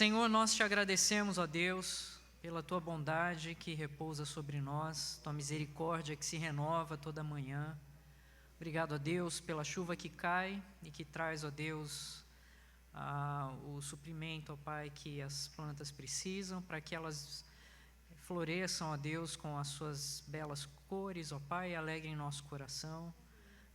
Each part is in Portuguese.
Senhor, nós te agradecemos, ó Deus, pela tua bondade que repousa sobre nós, tua misericórdia que se renova toda manhã. Obrigado, ó Deus, pela chuva que cai e que traz, ó Deus, o suprimento, ó Pai, que as plantas precisam, para que elas floresçam, ó Deus, com as suas belas cores, ó Pai, e alegrem nosso coração.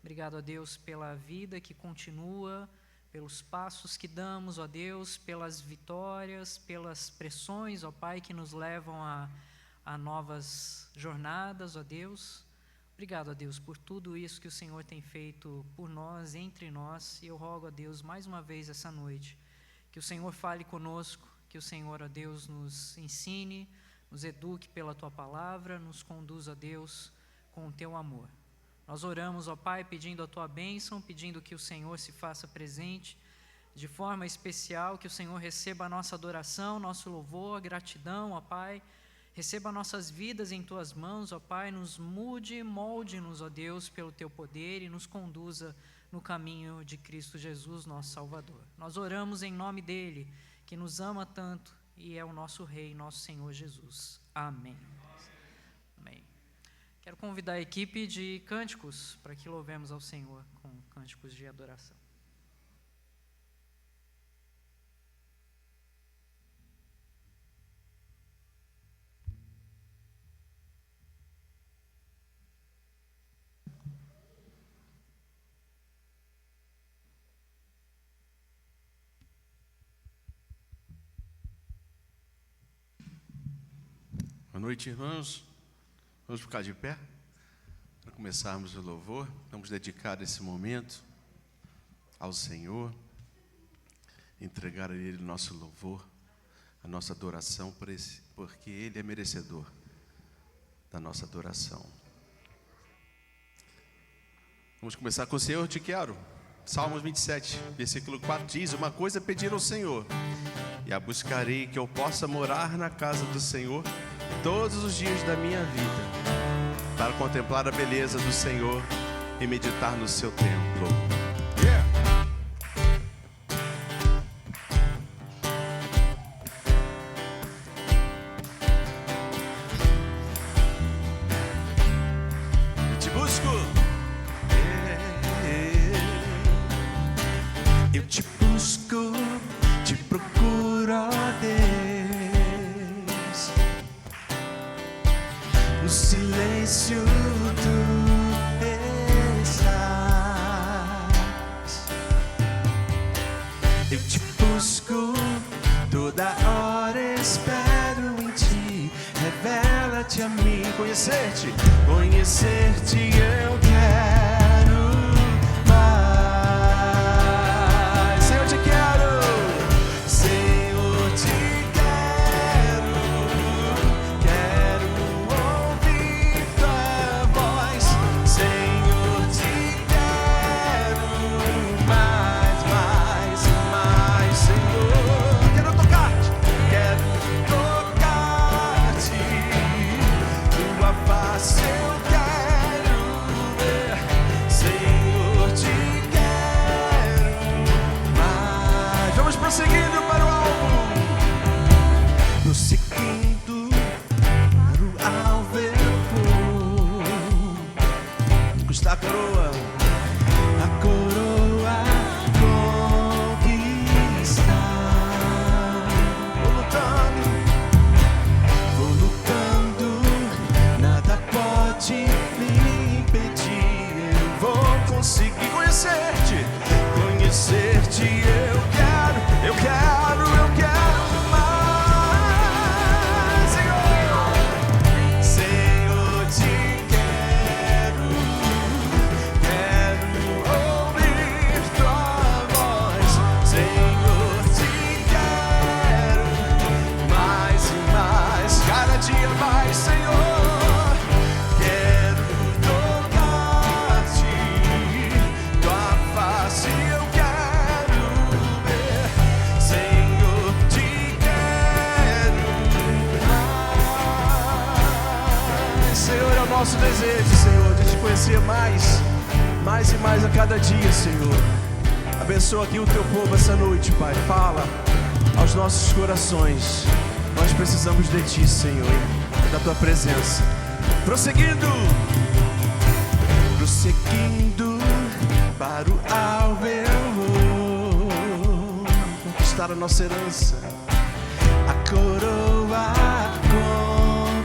Obrigado, ó Deus, pela vida que continua, pelos passos que damos, ó Deus, pelas vitórias, pelas pressões, ó Pai, que nos levam a novas jornadas, ó Deus. Obrigado, ó Deus, por tudo isso que o Senhor tem feito por nós, entre nós, e eu rogo, ó Deus, mais uma vez essa noite, que o Senhor fale conosco, que o Senhor, ó Deus, nos ensine, nos eduque pela tua palavra, nos conduza, ó Deus, com o teu amor. Nós oramos, ó Pai, pedindo a tua bênção, pedindo que o Senhor se faça presente de forma especial, que o Senhor receba a nossa adoração, nosso louvor, gratidão, ó Pai. Receba nossas vidas em tuas mãos, ó Pai, nos mude, molde-nos, ó Deus, pelo teu poder e nos conduza no caminho de Cristo Jesus, nosso Salvador. Nós oramos em nome dele, que nos ama tanto e é o nosso Rei, nosso Senhor Jesus. Amém. Amém. Quero convidar a equipe de cânticos para que louvemos ao Senhor com cânticos de adoração. Boa noite, irmãos. Vamos ficar de pé para começarmos o louvor. Vamos dedicar esse momento ao Senhor, entregar a Ele o nosso louvor, a nossa adoração, porque Ele é merecedor da nossa adoração. Vamos começar com o Senhor te quero. Salmos 27, versículo 4 diz: uma coisa pedir ao Senhor, e a buscarei, que eu possa morar na casa do Senhor todos os dias da minha vida, para contemplar a beleza do Senhor e meditar no seu templo. Eu te busco, eu te busco, te procuro, ó Deus. No silêncio tu estás. Eu te busco, toda hora espero em ti. Revela-te a mim, conhecer-te eu quero mais. Senhor, te quero, Senhor, te quero. Quero ouvir tua voz, Senhor, te quero mais, mais e mais, Senhor. Quero tocar-te, tua face eu quero ver, Senhor, te quero mais. Vamos prosseguindo para o alvo, prosseguindo para o alvo eu vou. Está a coroa conquistar. Vou lutando, nada pode me impedir. Eu vou conseguir conhecer-te, eu quero mais, Senhor. Senhor, te quero ouvir tua voz, Senhor, te quero mais e mais, cada dia mais, Senhor. Quero tocar-te, tua face eu quero ver, Senhor, te quero mais. Senhor, é o nosso desejo, Senhor, de te conhecer mais e mais a cada dia, Senhor. Abençoa aqui o teu povo essa noite, Pai. Fala aos nossos corações. Nós precisamos de Ti, Senhor, da Tua presença. Prosseguindo para o alvo eu vou conquistar a nossa herança, a coroa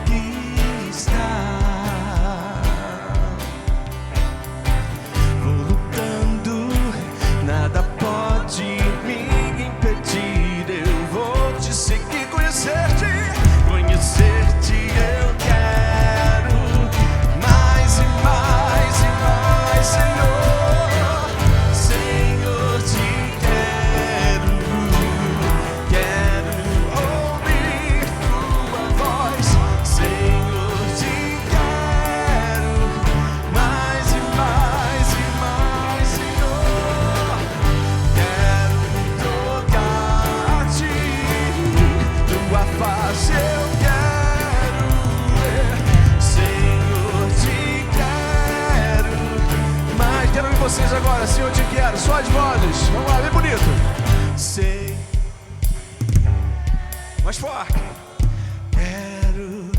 conquistar. Vou lutando, nada pode me impedir. Eu vou te seguir, conhecer-te eu quero mais e mais e mais, Senhor. Senhor, te quero ouvir tua voz. Senhor, te quero mais e mais e mais, Senhor. Quero tocar-te, tua face eu quero ver. Senhor, te quero mais. Quero ver vocês agora. Senhor, te quero, só as vozes. Vamos lá, bem bonito. Sei, mais forte. Quero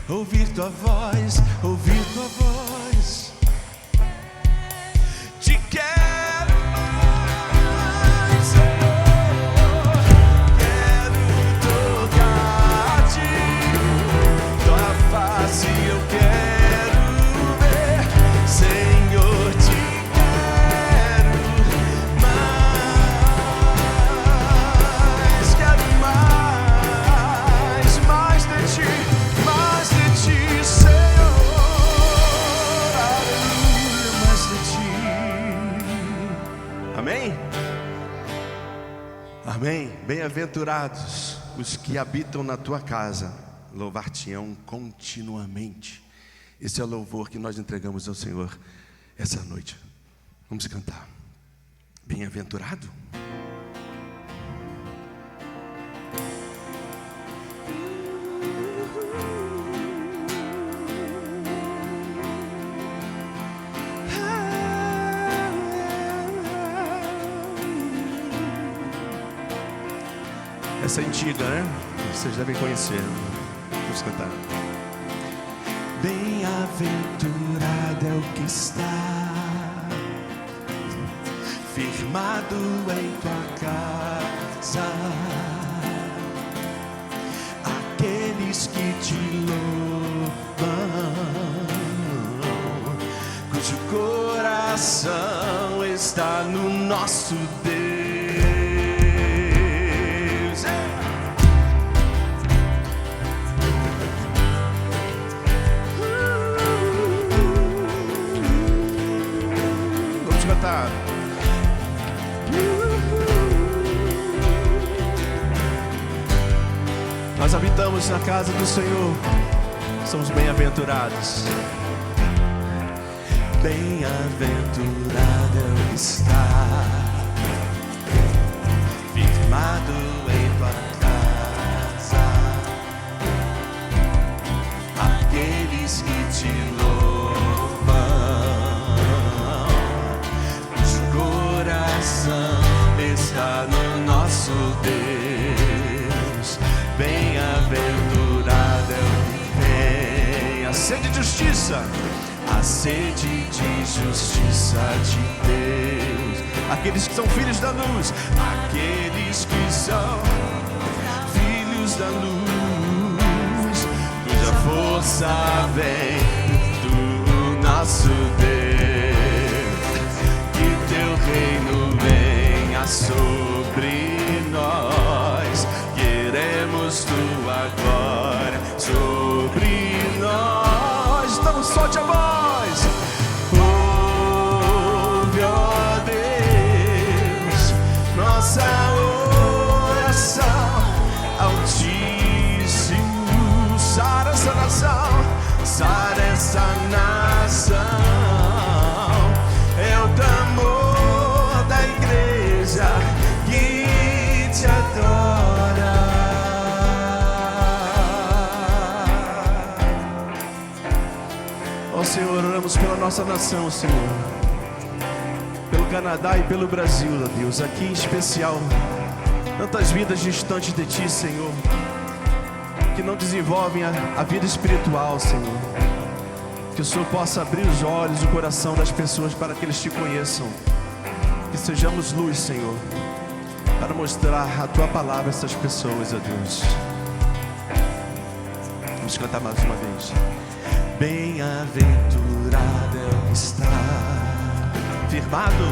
ouvir tua voz, ouvir tua voz. Te quero mais, Senhor. Quero tocar-te, tua face eu quero ver. Senhor, te quero mais. Quero mais de ti, Senhor. Aleluia, mais de ti. Amém? Amém. Bem-aventurados os que habitam na tua casa, louvar-te-ão continuamente. Esse é o louvor que nós entregamos ao Senhor essa noite. Vamos cantar. Bem-aventurado. Essa é antiga, né? Vocês devem conhecer. Vamos cantar. Bem-aventurado é o que está firmado em tua casa, aqueles que te louvam, cujo coração está no nosso Deus. Vamos cantar. Nós habitamos na casa do Senhor, somos bem-aventurados. Bem-aventurado é o que está firmado em tua casa, aqueles que te louvam, cujo coração está no nosso Deus. Bem-aventurado é o que tem a sede de justiça, a sede de justiça de Deus. Aqueles que são filhos da luz, aqueles que são filhos da luz, cuja força vem do nosso Deus. Que teu reino venha sobre nós, queremos tua glória sobre nós. Então solte a voz. Ouve, ó Deus, nossa oração. Altíssimo, sara essa nação, sara essa nação. É o clamor da igreja que te adora. Ó Senhor, oramos pela nossa nação, Senhor, pelo Canadá e pelo Brasil, ó Deus, aqui em especial Tantas vidas distantes de Ti, Senhor, que não desenvolvem a vida espiritual, Senhor. Que o Senhor possa abrir os olhos, o coração das pessoas para que eles Te conheçam. Que sejamos luz, Senhor, para mostrar a Tua palavra a essas pessoas, ó Deus. Vamos cantar mais uma vez. Bem-aventurado é o que está firmado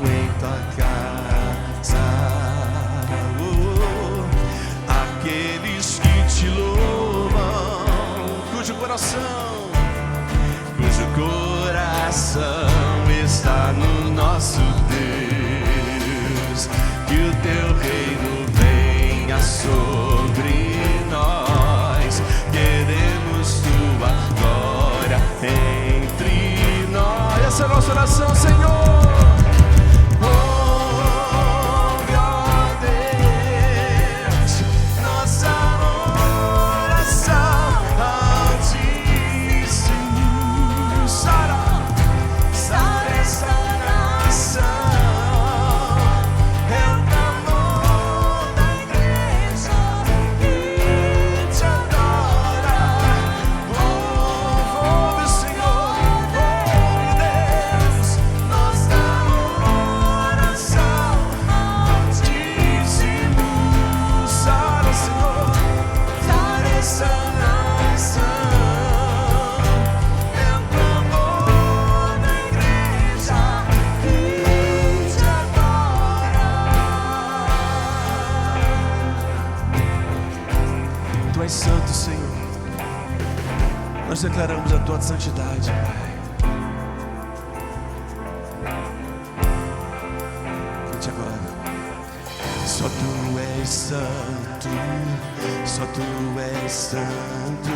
em Tua casa. Aqueles que Te louvam, cujo coração está no nosso Deus. Que o Teu reino venha sobre nós. Queremos Tua glória entre nós. Essa é a nossa oração, Senhor. Declaramos a Tua santidade, Pai. Cante agora. Só Tu és santo, só Tu és santo,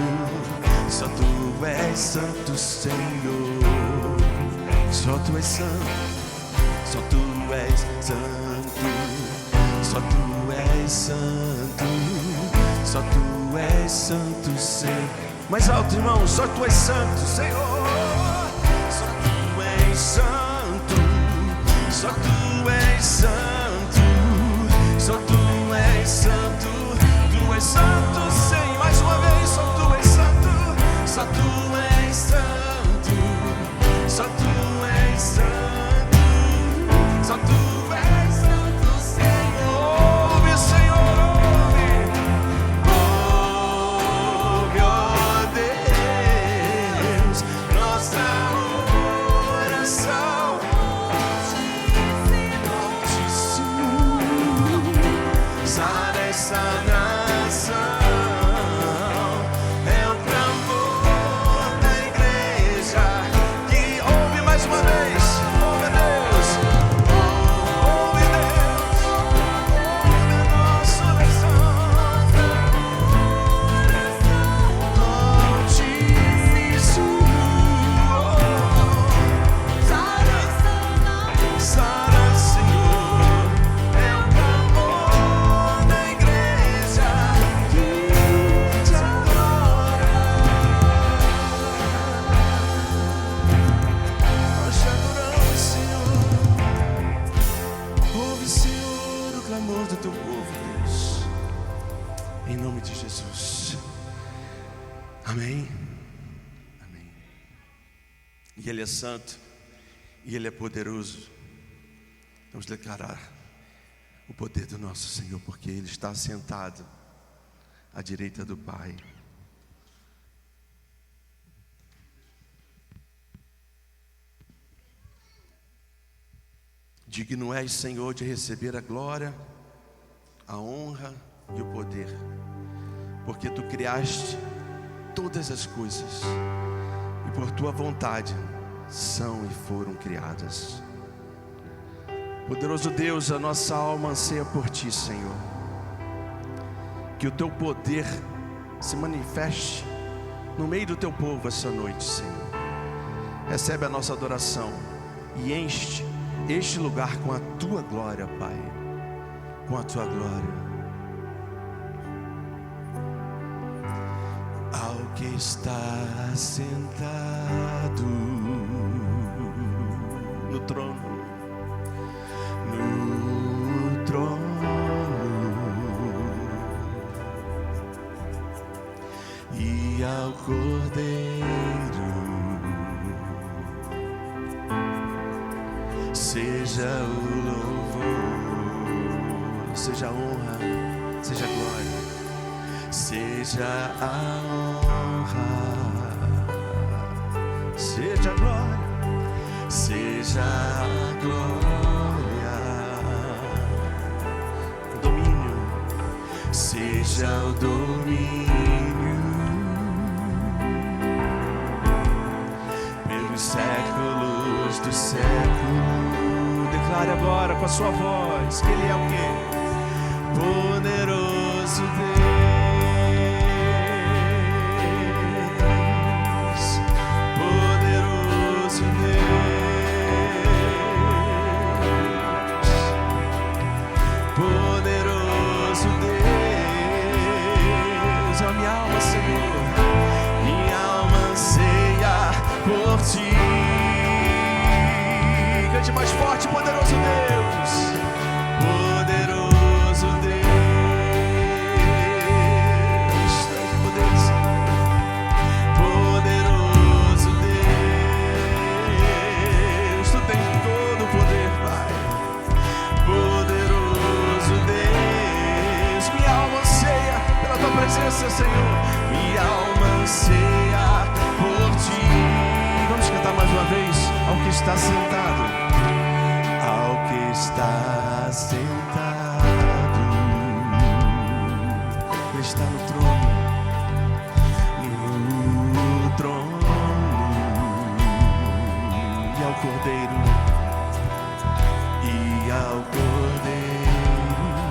só Tu és santo, Senhor. Só Tu és santo, só Tu és santo, só Tu és santo, só Tu és santo, Senhor. Mais alto, irmão, só Tu és santo, Senhor. Só Tu és santo, só Tu és santo, só Tu és santo, Tu és santo, Senhor. Mais uma vez, só Tu és santo, só Tu és santo, só Tu és santo, só Tu és santo, Senhor. Ouve, Senhor, ouve. E Ele é santo, e Ele é poderoso. Vamos declarar o poder do nosso Senhor, porque Ele está sentado à direita do Pai. Digno és, Senhor, de receber a glória, a honra e o poder, porque Tu criaste todas as coisas, e por Tua vontade são e foram criadas. Poderoso Deus, a nossa alma anseia por Ti, Senhor. Que o Teu poder se manifeste no meio do Teu povo essa noite, Senhor. Recebe a nossa adoração e enche este lugar com a Tua glória, Pai. Com a Tua glória. Ao que está sentado no trono, e ao Cordeiro seja o louvor, seja a honra, seja a glória, seja a honra, seja a glória, seja a glória, o domínio, seja o domínio pelos séculos do século. Declare agora com a sua voz que Ele é o quê? Poderoso Deus, poderoso Deus, poderoso Deus. A minha alma, Senhor, minha alma anseia por Ti. Cante mais forte, poderoso Deus, poderoso Deus, tanto poder, poderoso Deus, Tu tens todo o poder, Pai, poderoso Deus. Minha alma anseia pela Tua presença, Senhor, minha alma anseia por Ti. Vamos cantar mais uma vez, ao que está sentado, ao que está sentado, Ele está no trono, e ao Cordeiro,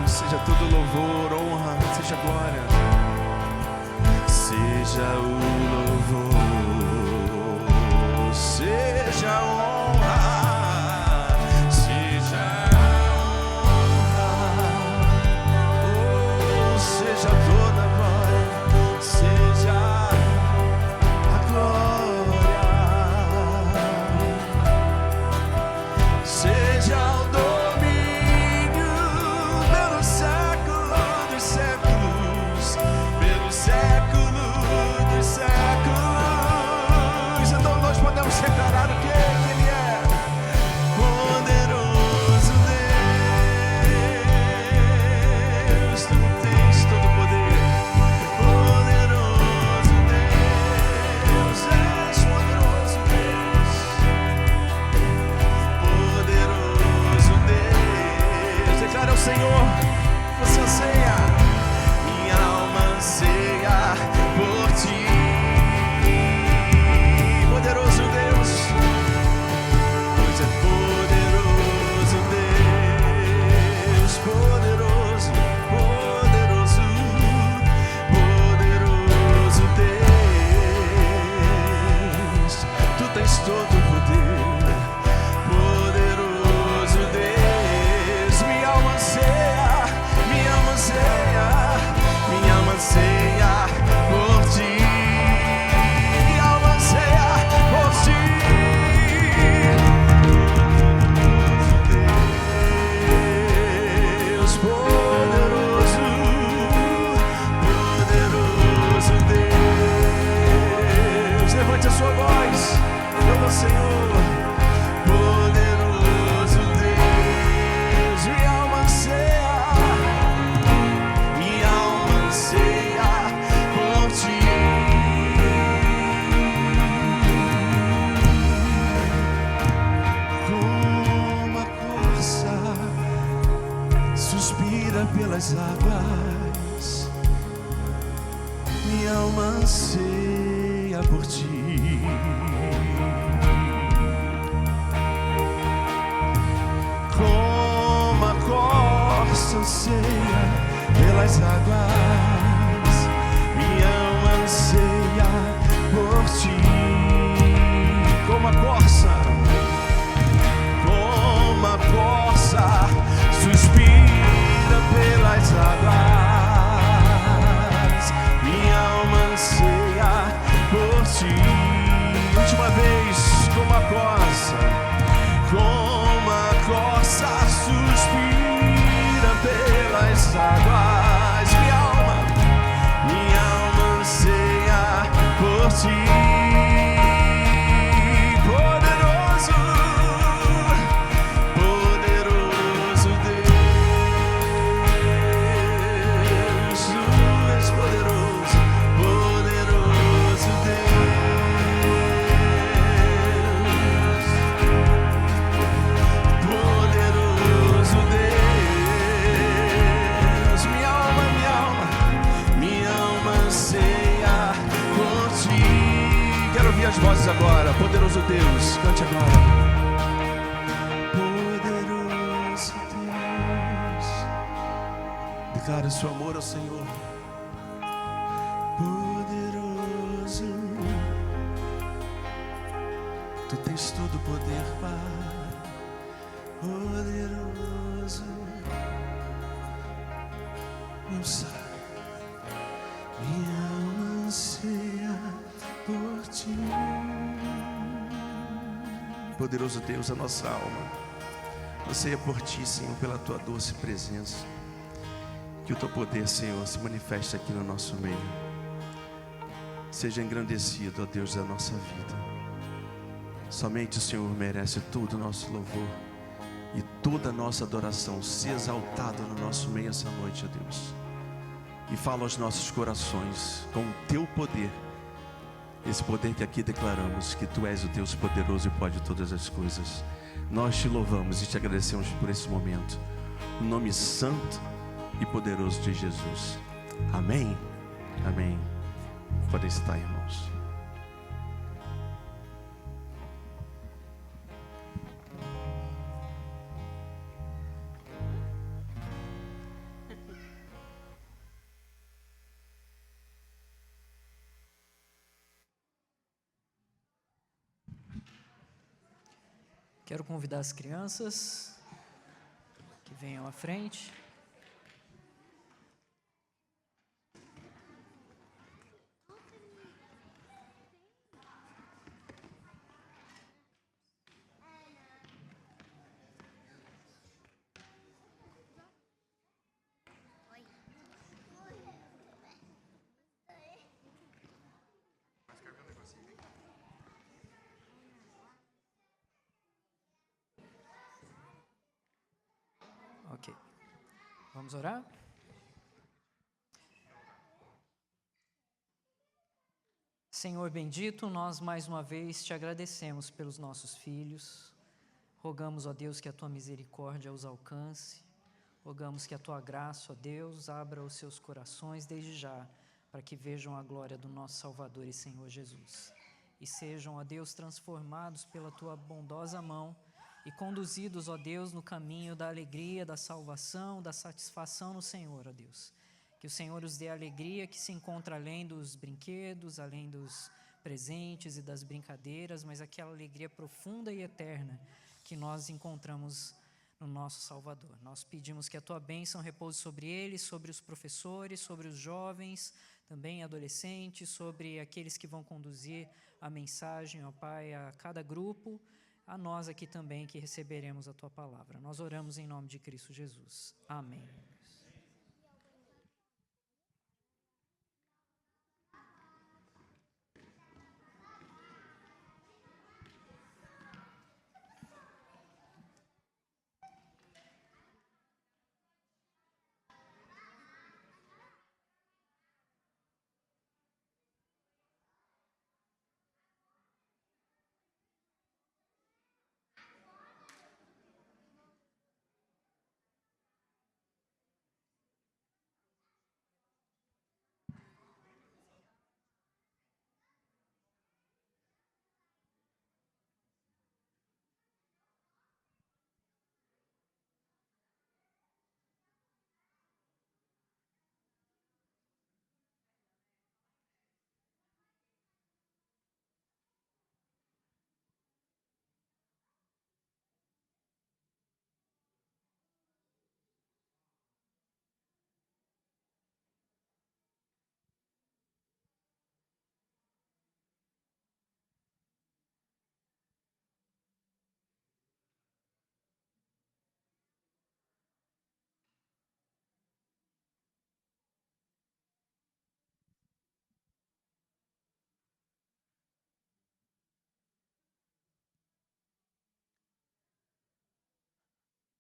seja todo louvor, honra, seja glória, seja o louvor, seja a honra, seja a honra, oh, seja toda a glória, seja a glória, seja o domínio pelo século dos séculos, pelo século dos séculos. Então nós podemos declarar o que Ele é. Poderoso Deus, Tu tens todo o poder. Poderoso Deus, és poderoso Deus. Poderoso Deus, declara ao Senhor, você anseia, minha alma anseia por Ti. Poderoso Deus, pois é poderoso Deus, poderoso, poderoso, poderoso Deus, Tu tens todo o poder, poderoso Deus. Minha alma anseia, minha alma anseia, minha alma anseia por Ti. Minha alma anseia por Ti. Deus, poderoso, poderoso Deus. Levante a sua voz, louva o Senhor. Poderoso Deus, minha alma anseia, minha alma anseia por Ti. Como a corça suspira pelas águas, minha alma anseia por Ti. Como a corça anseia pelas águas, minha alma anseia por Ti. Como a corça suspira pelas águas, minha alma anseia por Ti. Última vez, como a corça suspira pelas águas, minha alma anseia Deus agora, poderoso Deus, cante agora. Poderoso Deus, declare o seu amor ao Senhor. Poderoso, tu tens todo o poder, Pai. Poderoso, meu Pai, minha alma anseia por ti. Poderoso Deus, a nossa alma anseia por ti, Senhor, pela tua doce presença. Que o teu poder, Senhor, se manifeste aqui no nosso meio. Seja engrandecido, ó Deus, da nossa vida. Somente o Senhor merece todo o nosso louvor e toda a nossa adoração. Se exaltado no nosso meio essa noite, ó Deus. E fala aos nossos corações com o teu poder. Esse poder que aqui declaramos, que tu és o Deus poderoso e pode todas as coisas. Nós te louvamos e te agradecemos por esse momento. No nome santo e poderoso de Jesus. Amém. Amém. Podem estar, irmãos. Quero convidar as crianças que venham à frente. Ok. Vamos orar? Senhor bendito, nós mais uma vez te agradecemos pelos nossos filhos. Rogamos, ó Deus, que a tua misericórdia os alcance. Rogamos que a tua graça, ó Deus, abra os seus corações desde já, para que vejam a glória do nosso Salvador e Senhor Jesus. E sejam, ó Deus, transformados pela tua bondosa mão e conduzidos, ó Deus, no caminho da alegria, da salvação, da satisfação no Senhor, ó Deus. Que o Senhor os dê a alegria que se encontra além dos brinquedos, além dos presentes e das brincadeiras, mas aquela alegria profunda e eterna que nós encontramos no nosso Salvador. Nós pedimos que a tua bênção repouse sobre eles, sobre os professores, sobre os jovens, também adolescentes, sobre aqueles que vão conduzir a mensagem, ó Pai, a cada grupo, a nós aqui também que receberemos a tua palavra. Nós oramos em nome de Cristo Jesus. Amém.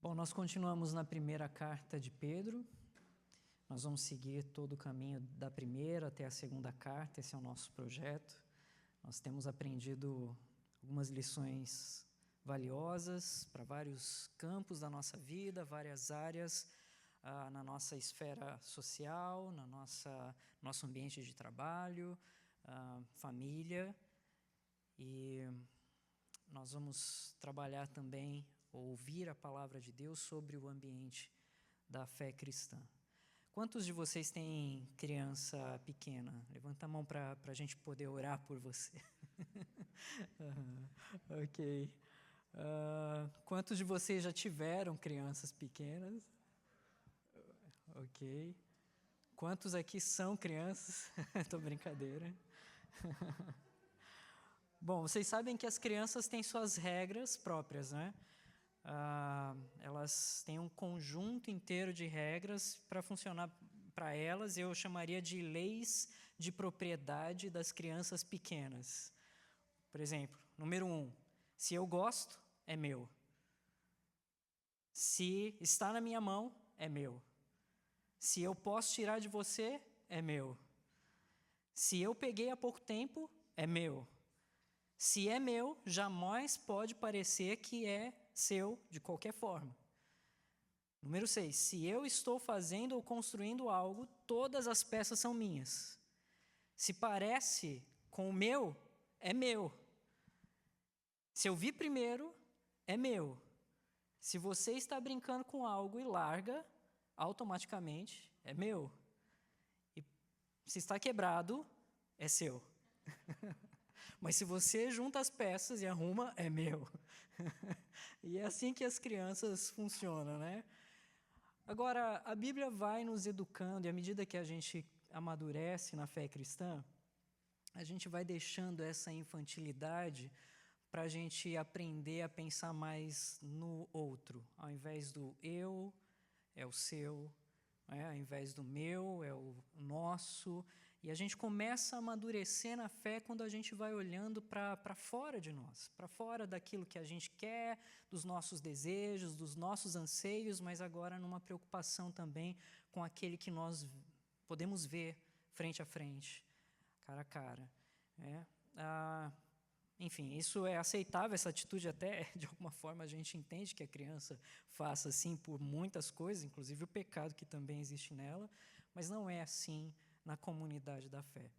Bom, nós continuamos na primeira carta de Pedro. Nós vamos seguir todo o caminho da primeira até a segunda carta, esse é o nosso projeto. Nós temos aprendido algumas lições valiosas para vários campos da nossa vida, várias áreas, na nossa esfera social, nosso ambiente de trabalho, família. E nós vamos trabalhar também, ouvir a palavra de Deus sobre o ambiente da fé cristã. Quantos de vocês têm criança pequena? Levanta a mão para a gente poder orar por você. Ok. Quantos de vocês já tiveram crianças pequenas? Ok. Quantos aqui são crianças? Tô brincadeira. Bom, vocês sabem que as crianças têm suas regras próprias, né? Elas têm um conjunto inteiro de regras para funcionar para elas. Eu chamaria de leis de propriedade das crianças pequenas. Por exemplo, número 1, se eu gosto, é meu. Se está na minha mão, é meu. Se eu posso tirar de você, é meu. Se eu peguei há pouco tempo, é meu. Se é meu, jamais pode parecer que é seu de qualquer forma. Número 6, se eu estou fazendo ou construindo algo, todas as peças são minhas. Se parece com o meu, é meu. Se eu vi primeiro, é meu. Se você está brincando com algo e larga, automaticamente é meu. E se está quebrado, é seu. Mas se você junta as peças e arruma, é meu. E é assim que as crianças funcionam, né? Agora, a Bíblia vai nos educando, e à medida que a gente amadurece na fé cristã, a gente vai deixando essa infantilidade para a gente aprender a pensar mais no outro, ao invés do eu, é o seu, ao invés do meu, é o nosso. E a gente começa a amadurecer na fé quando a gente vai olhando para fora de nós, para fora daquilo que a gente quer, dos nossos desejos, dos nossos anseios, mas agora numa preocupação também com aquele que nós podemos ver frente a frente, cara a cara. Enfim, isso é aceitável, essa atitude até, de alguma forma, a gente entende que a criança faça assim por muitas coisas, inclusive o pecado que também existe nela, mas não é assim na comunidade da fé.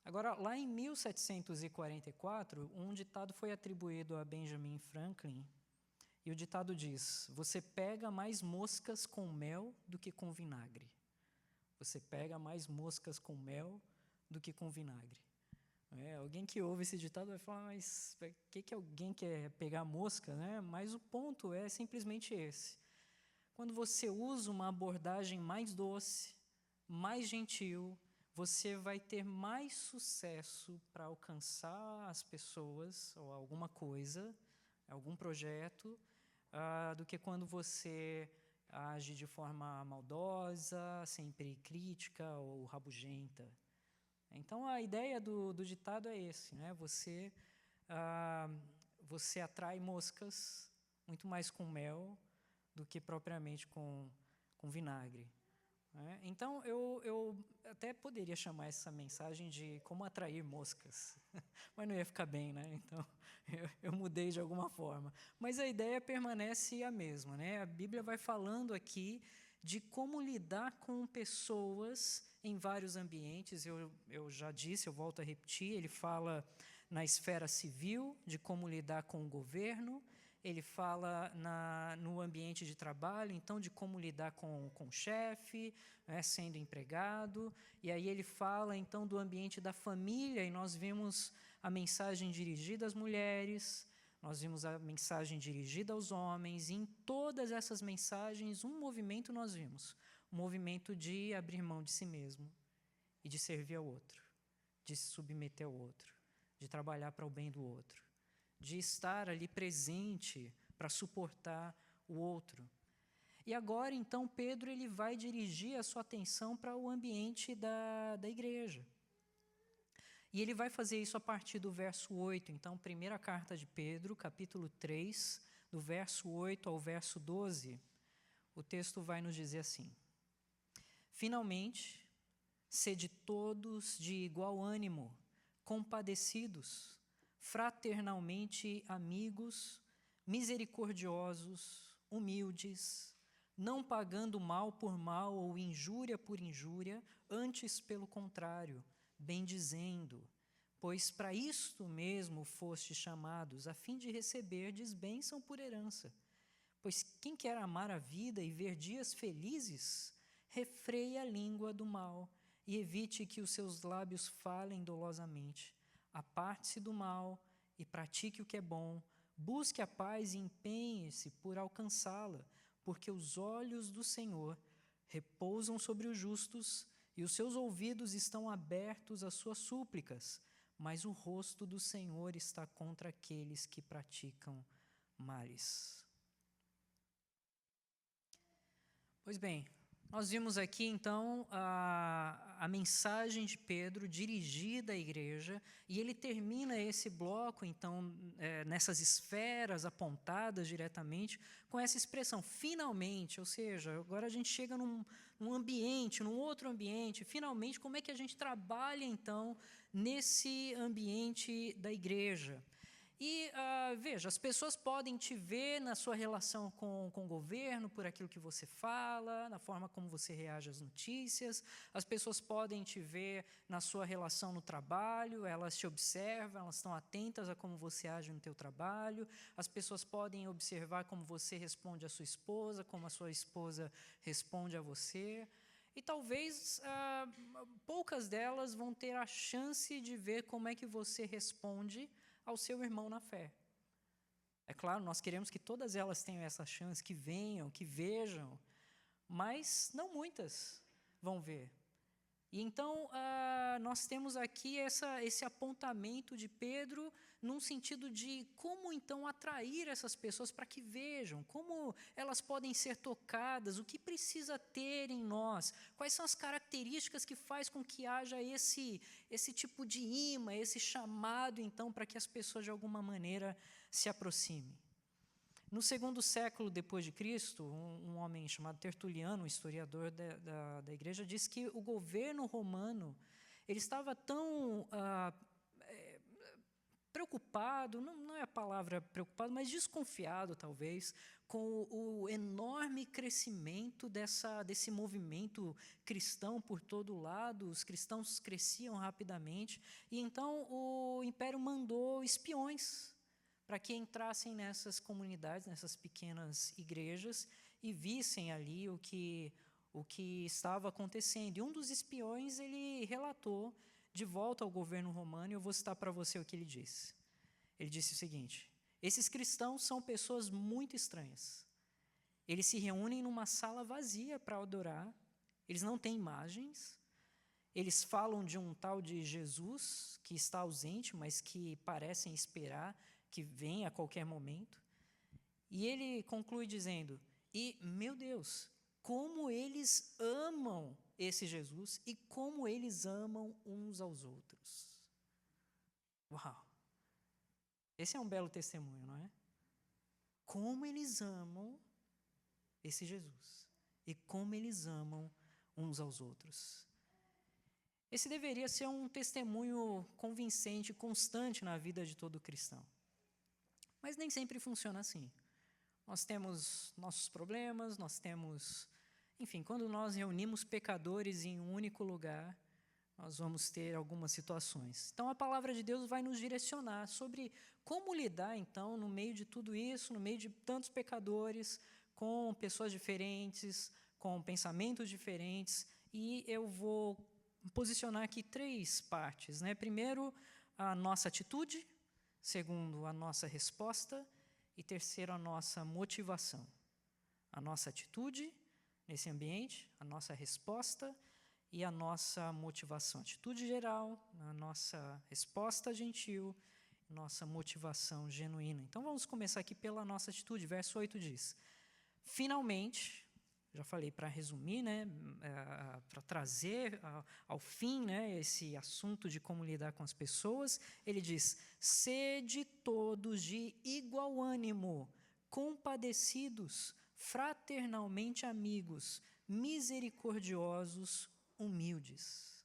Agora, lá em 1744, um ditado foi atribuído a Benjamin Franklin, e o ditado diz: você pega mais moscas com mel do que com vinagre. Você pega mais moscas com mel do que com vinagre. Alguém que ouve esse ditado vai falar, mas o que alguém quer pegar mosca, né? Mas o ponto é simplesmente esse. Quando você usa uma abordagem mais doce, mais gentil, você vai ter mais sucesso para alcançar as pessoas ou alguma coisa, algum projeto, do que quando você age de forma maldosa, sempre crítica ou rabugenta. Então, a ideia do ditado é esse, né? Você atrai moscas muito mais com mel do que propriamente com vinagre. Né? Então, eu até poderia chamar essa mensagem de como atrair moscas, mas não ia ficar bem, né? Então, eu mudei de alguma forma. Mas a ideia permanece a mesma, né? A Bíblia vai falando aqui de como lidar com pessoas em vários ambientes. Eu já disse, eu volto a repetir, ele fala na esfera civil, de como lidar com o governo, ele fala no ambiente de trabalho, então, de como lidar com o chefe, sendo empregado, e aí ele fala, então, do ambiente da família, e nós vimos a mensagem dirigida às mulheres, nós vimos a mensagem dirigida aos homens, e em todas essas mensagens, um movimento nós vimos, um movimento de abrir mão de si mesmo e de servir ao outro, de se submeter ao outro, de trabalhar para o bem do outro, de estar ali presente para suportar o outro. E agora, então, Pedro ele vai dirigir a sua atenção para o ambiente da igreja. E ele vai fazer isso a partir do verso 8. Então, primeira carta de Pedro, capítulo 3, do verso 8 ao verso 12, o texto vai nos dizer assim: finalmente, sede todos de igual ânimo, compadecidos, fraternalmente amigos, misericordiosos, humildes, não pagando mal por mal ou injúria por injúria, antes, pelo contrário, bendizendo, pois para isto mesmo fostes chamados, a fim de receberdes bênção por herança. Pois quem quer amar a vida e ver dias felizes, refreie a língua do mal e evite que os seus lábios falem dolosamente. Aparte-se do mal e pratique o que é bom. Busque a paz e empenhe-se por alcançá-la, porque os olhos do Senhor repousam sobre os justos e os seus ouvidos estão abertos às suas súplicas, mas o rosto do Senhor está contra aqueles que praticam males. Pois bem, nós vimos aqui, então, a mensagem de Pedro dirigida à igreja, e ele termina esse bloco, então, nessas esferas apontadas diretamente, com essa expressão, finalmente, ou seja, agora a gente chega num ambiente, num outro ambiente, finalmente, como é que a gente trabalha, então, nesse ambiente da igreja? E, veja, as pessoas podem te ver na sua relação com o governo, por aquilo que você fala, na forma como você reage às notícias. As pessoas podem te ver na sua relação no trabalho, elas te observam, elas estão atentas a como você age no teu trabalho. As pessoas podem observar como você responde à sua esposa, como a sua esposa responde a você. E talvez poucas delas vão ter a chance de ver como é que você responde ao seu irmão na fé. É claro, nós queremos que todas elas tenham essa chance, que venham, que vejam, mas não muitas vão ver. E então, nós temos aqui esse apontamento de Pedro num sentido de como, então, atrair essas pessoas para que vejam, como elas podem ser tocadas, o que precisa ter em nós, quais são as características que faz com que haja esse tipo de imã, esse chamado, então, para que as pessoas, de alguma maneira, se aproximem. No segundo século depois de Cristo, um homem chamado Tertuliano, um historiador da igreja, diz que o governo romano ele estava tão preocupado, não é a palavra preocupado, mas desconfiado, talvez, com o enorme crescimento desse movimento cristão por todo lado. Os cristãos cresciam rapidamente, e então o império mandou espiões para que entrassem nessas comunidades, nessas pequenas igrejas, e vissem ali o que estava acontecendo. E um dos espiões, ele relatou de volta ao governo romano, e eu vou citar para você o que ele disse. Ele disse o seguinte: esses cristãos são pessoas muito estranhas. Eles se reúnem numa sala vazia para adorar, eles não têm imagens, eles falam de um tal de Jesus que está ausente, mas que parecem esperar que venha a qualquer momento. E ele conclui dizendo: e, meu Deus, como eles amam esse Jesus e como eles amam uns aos outros. Uau! Esse é um belo testemunho, não é? Como eles amam esse Jesus e como eles amam uns aos outros. Esse deveria ser um testemunho convincente, constante na vida de todo cristão. Mas nem sempre funciona assim. Nós temos nossos problemas, nós temos... Enfim, quando nós reunimos pecadores em um único lugar, nós vamos ter algumas situações. Então, a palavra de Deus vai nos direcionar sobre como lidar, então, no meio de tudo isso, no meio de tantos pecadores, com pessoas diferentes, com pensamentos diferentes, e eu vou posicionar aqui 3 partes, né? Primeiro, a nossa atitude. Segundo, a nossa resposta. E terceiro, a nossa motivação. A nossa atitude nesse ambiente, a nossa resposta e a nossa motivação. Atitude geral, a nossa resposta gentil, nossa motivação genuína. Então, vamos começar aqui pela nossa atitude. Verso 8 diz: finalmente, já falei para resumir, né, para trazer ao fim, né, esse assunto de como lidar com as pessoas, ele diz: sede todos de igual ânimo, compadecidos, fraternalmente amigos, misericordiosos, humildes.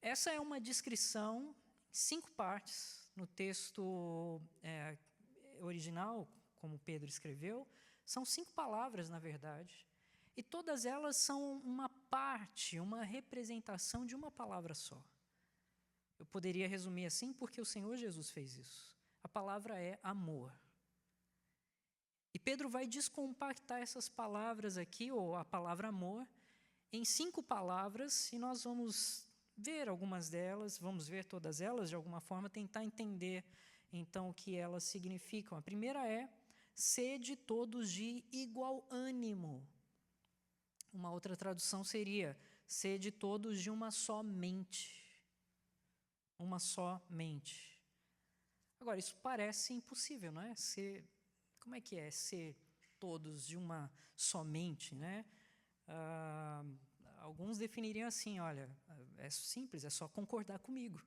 Essa é uma descrição em 5 partes no texto original, como Pedro escreveu. São 5 palavras, na verdade, e todas elas são uma parte, uma representação de uma palavra só. Eu poderia resumir assim, porque o Senhor Jesus fez isso. A palavra é amor. E Pedro vai descompactar essas palavras aqui, ou a palavra amor, em 5 palavras, e nós vamos ver algumas delas, vamos ver todas elas de alguma forma, tentar entender então o que elas significam. A primeira é: sede todos de igual ânimo. Uma outra tradução seria: sede todos de uma só mente. Uma só mente. Agora, isso parece impossível, não é? Como é que é ser todos de uma só mente, né? Alguns definiriam assim: olha, é simples, é só concordar comigo.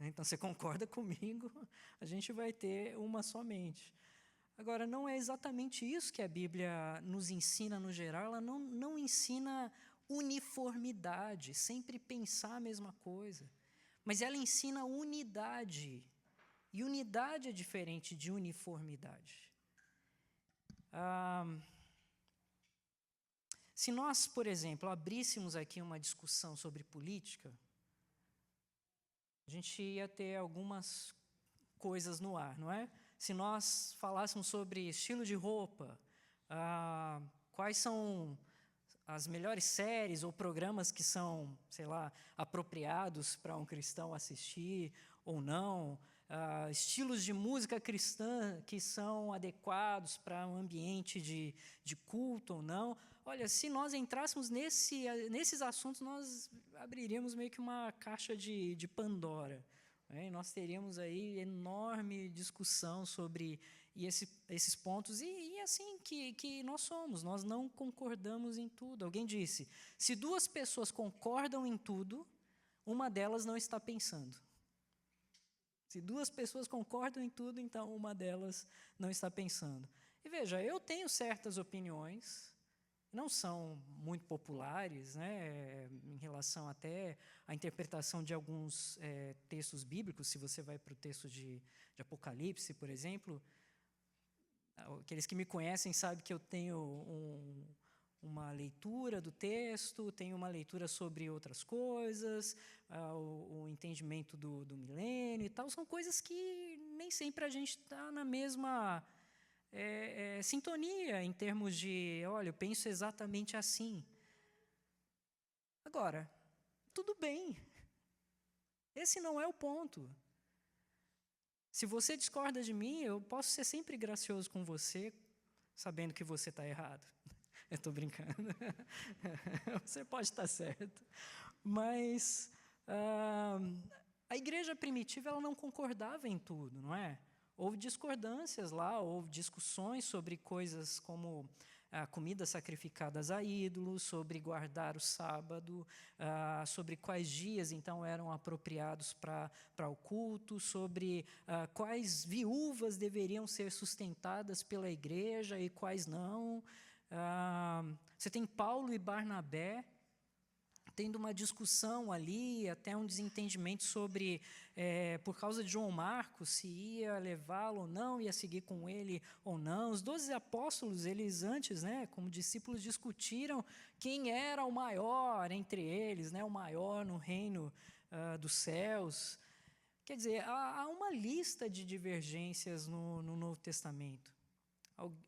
Então, você concorda comigo, a gente vai ter uma só mente. Agora, não é exatamente isso que a Bíblia nos ensina no geral. Ela não ensina uniformidade, sempre pensar a mesma coisa. Mas ela ensina unidade. E unidade é diferente de uniformidade. Se nós, por exemplo, abríssemos aqui uma discussão sobre política, a gente ia ter algumas coisas no ar, não é? Se nós falássemos sobre estilo de roupa, quais são as melhores séries ou programas que são, sei lá, apropriados para um cristão assistir ou não, estilos de música cristã que são adequados para um ambiente de culto ou não. Olha, se nós entrássemos nesses assuntos, nós abriríamos meio que uma caixa de Pandora. E nós teríamos aí enorme discussão sobre esses pontos, e assim que nós somos, nós não concordamos em tudo. Alguém disse: se 2 pessoas concordam em tudo, uma delas não está pensando. Se 2 pessoas concordam em tudo, então uma delas não está pensando. E veja, eu tenho certas opiniões, não são muito populares, né, em relação até à interpretação de alguns textos bíblicos. Se você vai para o texto de Apocalipse, por exemplo, aqueles que me conhecem sabem que eu tenho uma leitura do texto, tenho uma leitura sobre outras coisas, o entendimento do milênio e tal. São coisas que nem sempre a gente está na mesma sintonia em termos de, olha, eu penso exatamente assim. Agora, tudo bem. Esse não é o ponto. Se você discorda de mim, eu posso ser sempre gracioso com você, sabendo que você está errado. Eu estou brincando. Você pode estar certo. Mas a igreja primitiva, ela não concordava em tudo, não é? Houve discordâncias lá, houve discussões sobre coisas como comidas sacrificadas a ídolos, sobre guardar o sábado, sobre quais dias então eram apropriados para o culto, sobre quais viúvas deveriam ser sustentadas pela igreja e quais não. Você tem Paulo e Barnabé tendo uma discussão ali, até um desentendimento sobre, por causa de João Marcos, se ia levá-lo ou não, ia seguir com ele ou não. Os 12 apóstolos, eles antes, né, como discípulos, discutiram quem era o maior entre eles, né, o maior no reino dos céus. Quer dizer, há uma lista de divergências no Novo Testamento.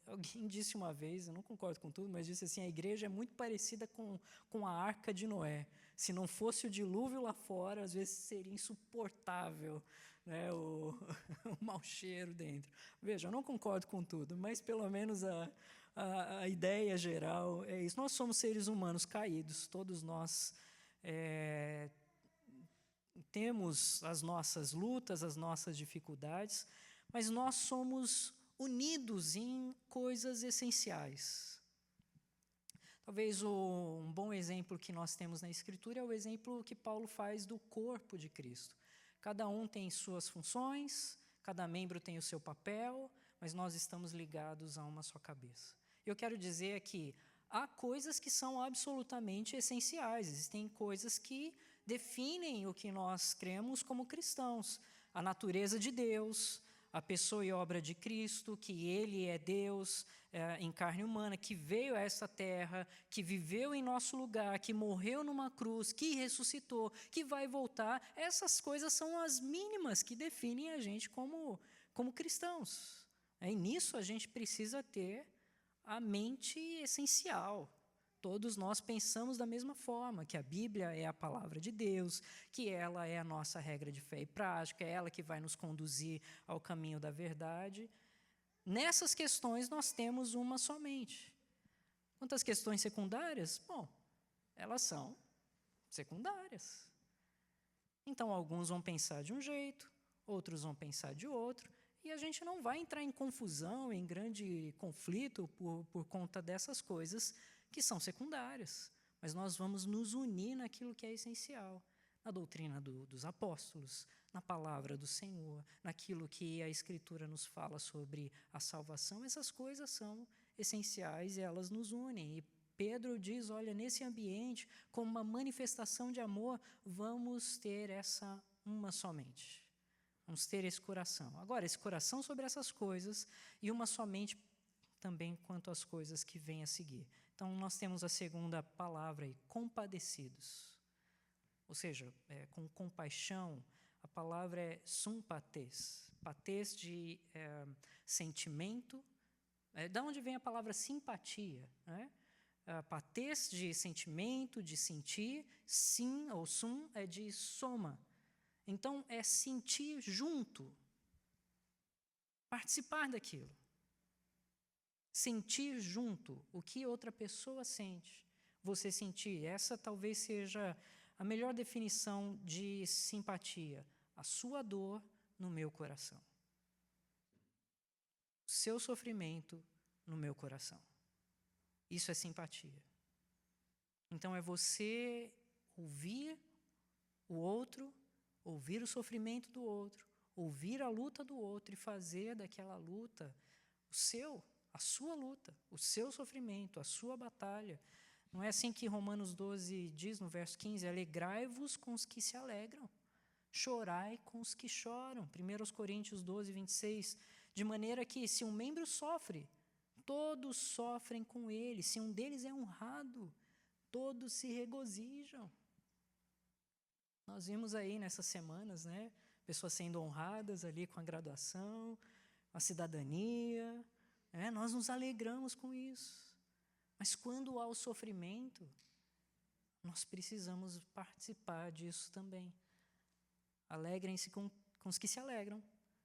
Alguém disse uma vez, eu não concordo com tudo, mas disse assim: a igreja é muito parecida com a arca de Noé. Se não fosse o dilúvio lá fora, às vezes seria insuportável, né, o mau cheiro dentro. Veja, eu não concordo com tudo, mas pelo menos a ideia geral é isso. Nós somos seres humanos caídos, todos nós temos as nossas lutas, as nossas dificuldades, mas nós somos unidos em coisas essenciais. Talvez um bom exemplo que nós temos na Escritura é o exemplo que Paulo faz do corpo de Cristo. Cada um tem suas funções, cada membro tem o seu papel, mas nós estamos ligados a uma só cabeça. Eu quero dizer que há coisas que são absolutamente essenciais, existem coisas que definem o que nós cremos como cristãos. A natureza de Deus, a pessoa e obra de Cristo, que Ele é Deus em carne humana, que veio a essa terra, que viveu em nosso lugar, que morreu numa cruz, que ressuscitou, que vai voltar. Essas coisas são as mínimas que definem a gente como cristãos. E nisso a gente precisa ter a mente essencial. Todos nós pensamos da mesma forma, que a Bíblia é a palavra de Deus, que ela é a nossa regra de fé e prática, é ela que vai nos conduzir ao caminho da verdade. Nessas questões nós temos uma somente. Quanto às questões secundárias? Bom, elas são secundárias. Então, alguns vão pensar de um jeito, outros vão pensar de outro, e a gente não vai entrar em confusão, em grande conflito por conta dessas coisas que são secundárias, mas nós vamos nos unir naquilo que é essencial, na doutrina dos apóstolos, na palavra do Senhor, naquilo que a Escritura nos fala sobre a salvação. Essas coisas são essenciais e elas nos unem. E Pedro diz, olha, nesse ambiente, como uma manifestação de amor, vamos ter essa uma somente. Vamos ter esse coração. Agora, esse coração sobre essas coisas e uma somente também quanto às coisas que vêm a seguir. Então, nós temos a segunda palavra aí, compadecidos. Ou seja, com compaixão, a palavra é sympathês. Pathês de sentimento. Da onde vem a palavra simpatia? Né? Pathês de sentimento, de sentir. Sim ou sum é de soma. Então, é sentir junto. Participar daquilo. Sentir junto o que outra pessoa sente, você sentir. Essa talvez seja a melhor definição de simpatia. A sua dor no meu coração. O seu sofrimento no meu coração. Isso é simpatia. Então é você ouvir o outro, ouvir o sofrimento do outro, ouvir a luta do outro e fazer daquela luta a sua luta, o seu sofrimento, a sua batalha. Não é assim que Romanos 12 diz no verso 15, alegrai-vos com os que se alegram, chorai com os que choram. 1 Coríntios 12, 26, de maneira que se um membro sofre, todos sofrem com ele. Se um deles é honrado, todos se regozijam. Nós vimos aí nessas semanas, né, pessoas sendo honradas ali com a graduação, a cidadania. Nós nos alegramos com isso. Mas quando há o sofrimento, nós precisamos participar disso também. Alegrem-se com os que se alegram,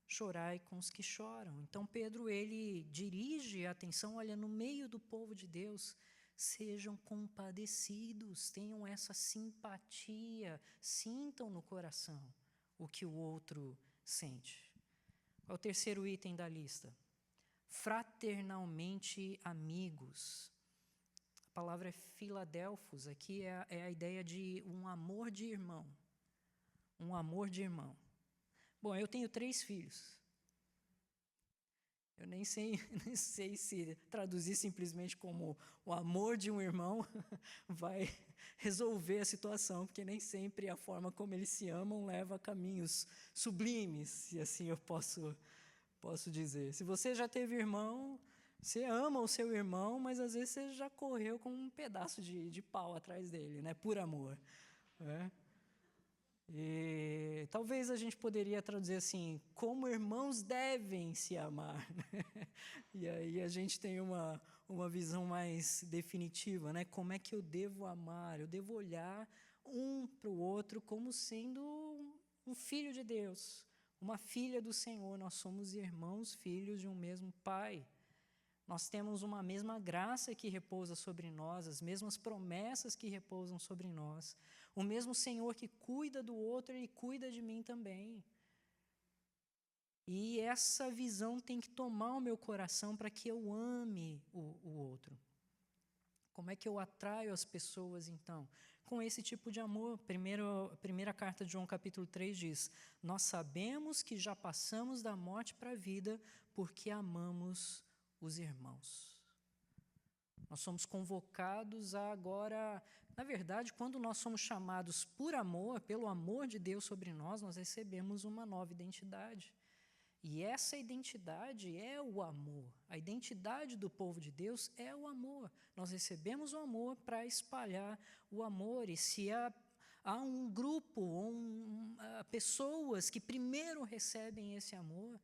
chorai com os que choram. Então Pedro, ele dirige a atenção, olha, no meio do povo de Deus, sejam compadecidos, tenham essa simpatia, sintam no coração o que o outro sente. Qual é o terceiro item da lista? Fraternalmente amigos. A palavra é Filadelfos, aqui é a ideia de um amor de irmão. Um amor de irmão. Bom, eu tenho 3 filhos. Eu nem sei se traduzir simplesmente como o amor de um irmão vai resolver a situação, porque nem sempre a forma como eles se amam leva a caminhos sublimes, se assim eu posso dizer. Se você já teve irmão, você ama o seu irmão, mas às vezes você já correu com um pedaço de pau atrás dele, né? Por amor. E talvez a gente poderia traduzir assim, como irmãos devem se amar. E aí a gente tem uma visão mais definitiva, né? Como é que eu devo amar? Eu devo olhar um para o outro como sendo um filho de Deus, uma filha do Senhor. Nós somos irmãos, filhos de um mesmo Pai. Nós temos uma mesma graça que repousa sobre nós, as mesmas promessas que repousam sobre nós. O mesmo Senhor que cuida do outro, Ele cuida de mim também. E essa visão tem que tomar o meu coração para que eu ame o outro. Como é que eu atraio as pessoas, então? Com esse tipo de amor. Primeira carta de João, capítulo 3, diz, nós sabemos que já passamos da morte para a vida porque amamos os irmãos. Nós somos convocados a agora, na verdade, quando nós somos chamados por amor, pelo amor de Deus sobre nós, nós recebemos uma nova identidade. E essa identidade é o amor. A identidade do povo de Deus é o amor. Nós recebemos o amor para espalhar o amor. E se há um grupo, pessoas que primeiro recebem esse amor,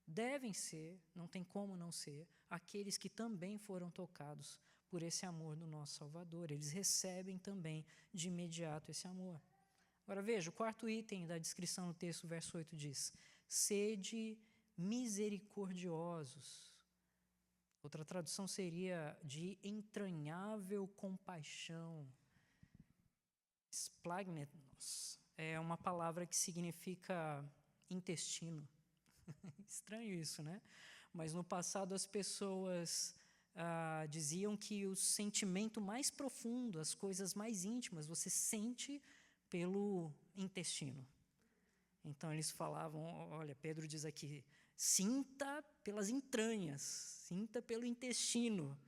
devem ser, não tem como não ser, aqueles que também foram tocados por esse amor do nosso Salvador. Eles recebem também de imediato esse amor. Agora veja, o quarto item da descrição no texto, verso 8 diz: sede misericordiosos. Outra tradução seria de entranhável compaixão. Splagnetos é uma palavra que significa intestino. Estranho isso, né? Mas no passado as pessoas diziam que o sentimento mais profundo, as coisas mais íntimas, você sente pelo intestino. Então eles falavam, olha, Pedro diz aqui, sinta pelas entranhas, sinta pelo intestino,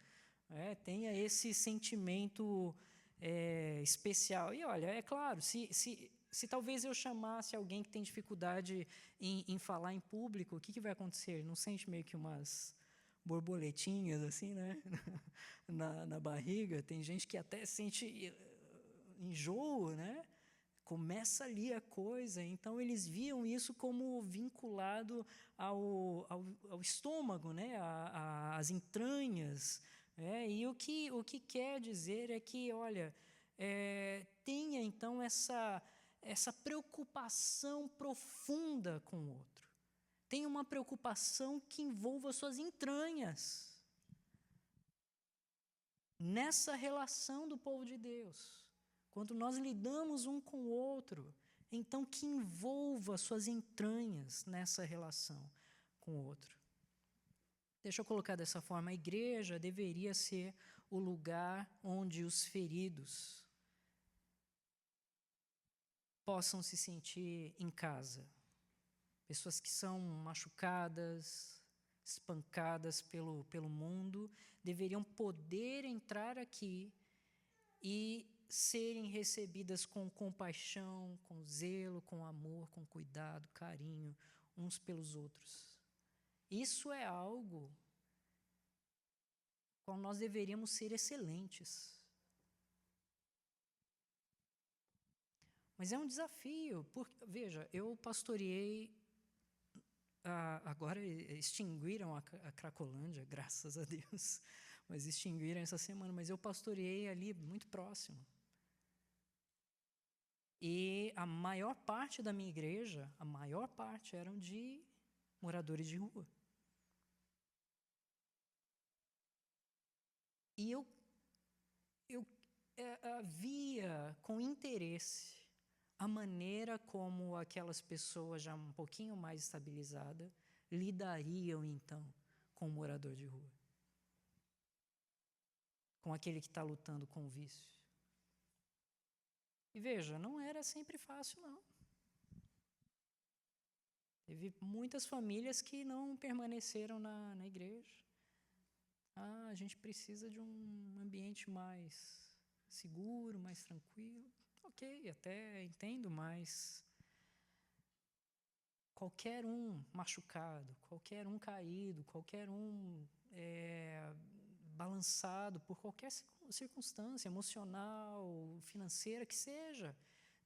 tenha esse sentimento especial. E olha, é claro, se talvez eu chamasse alguém que tem dificuldade em falar em público, o que vai acontecer? Ele não sente meio que umas borboletinhas assim, né? na barriga? Tem gente que até sente enjoo, né? Começa ali a coisa. Então eles viam isso como vinculado ao estômago, né? Às entranhas. E o que quer dizer é que, olha, tenha então essa preocupação profunda com o outro. Tenha uma preocupação que envolva suas entranhas. Nessa relação do povo de Deus, quando nós lidamos um com o outro, então que envolva suas entranhas nessa relação com o outro. Deixa eu colocar dessa forma, a igreja deveria ser o lugar onde os feridos possam se sentir em casa. Pessoas que são machucadas, espancadas pelo mundo, deveriam poder entrar aqui e serem recebidas com compaixão, com zelo, com amor, com cuidado, carinho, uns pelos outros. Isso é algo com nós deveríamos ser excelentes. Mas é um desafio, porque, veja, eu pastoreei, agora extinguiram a Cracolândia, graças a Deus, mas extinguiram essa semana, mas eu pastoreei ali muito próximo. E a maior parte da minha igreja, eram de moradores de rua. E eu via com interesse a maneira como aquelas pessoas já um pouquinho mais estabilizadas lidariam, então, com o morador de rua. Com aquele que está lutando com o vício. E veja, não era sempre fácil, não. Teve muitas famílias que não permaneceram na igreja. A gente precisa de um ambiente mais seguro, mais tranquilo. Ok, até entendo, mas qualquer um machucado, qualquer um caído, qualquer um balançado por qualquer circunstância emocional, financeira que seja,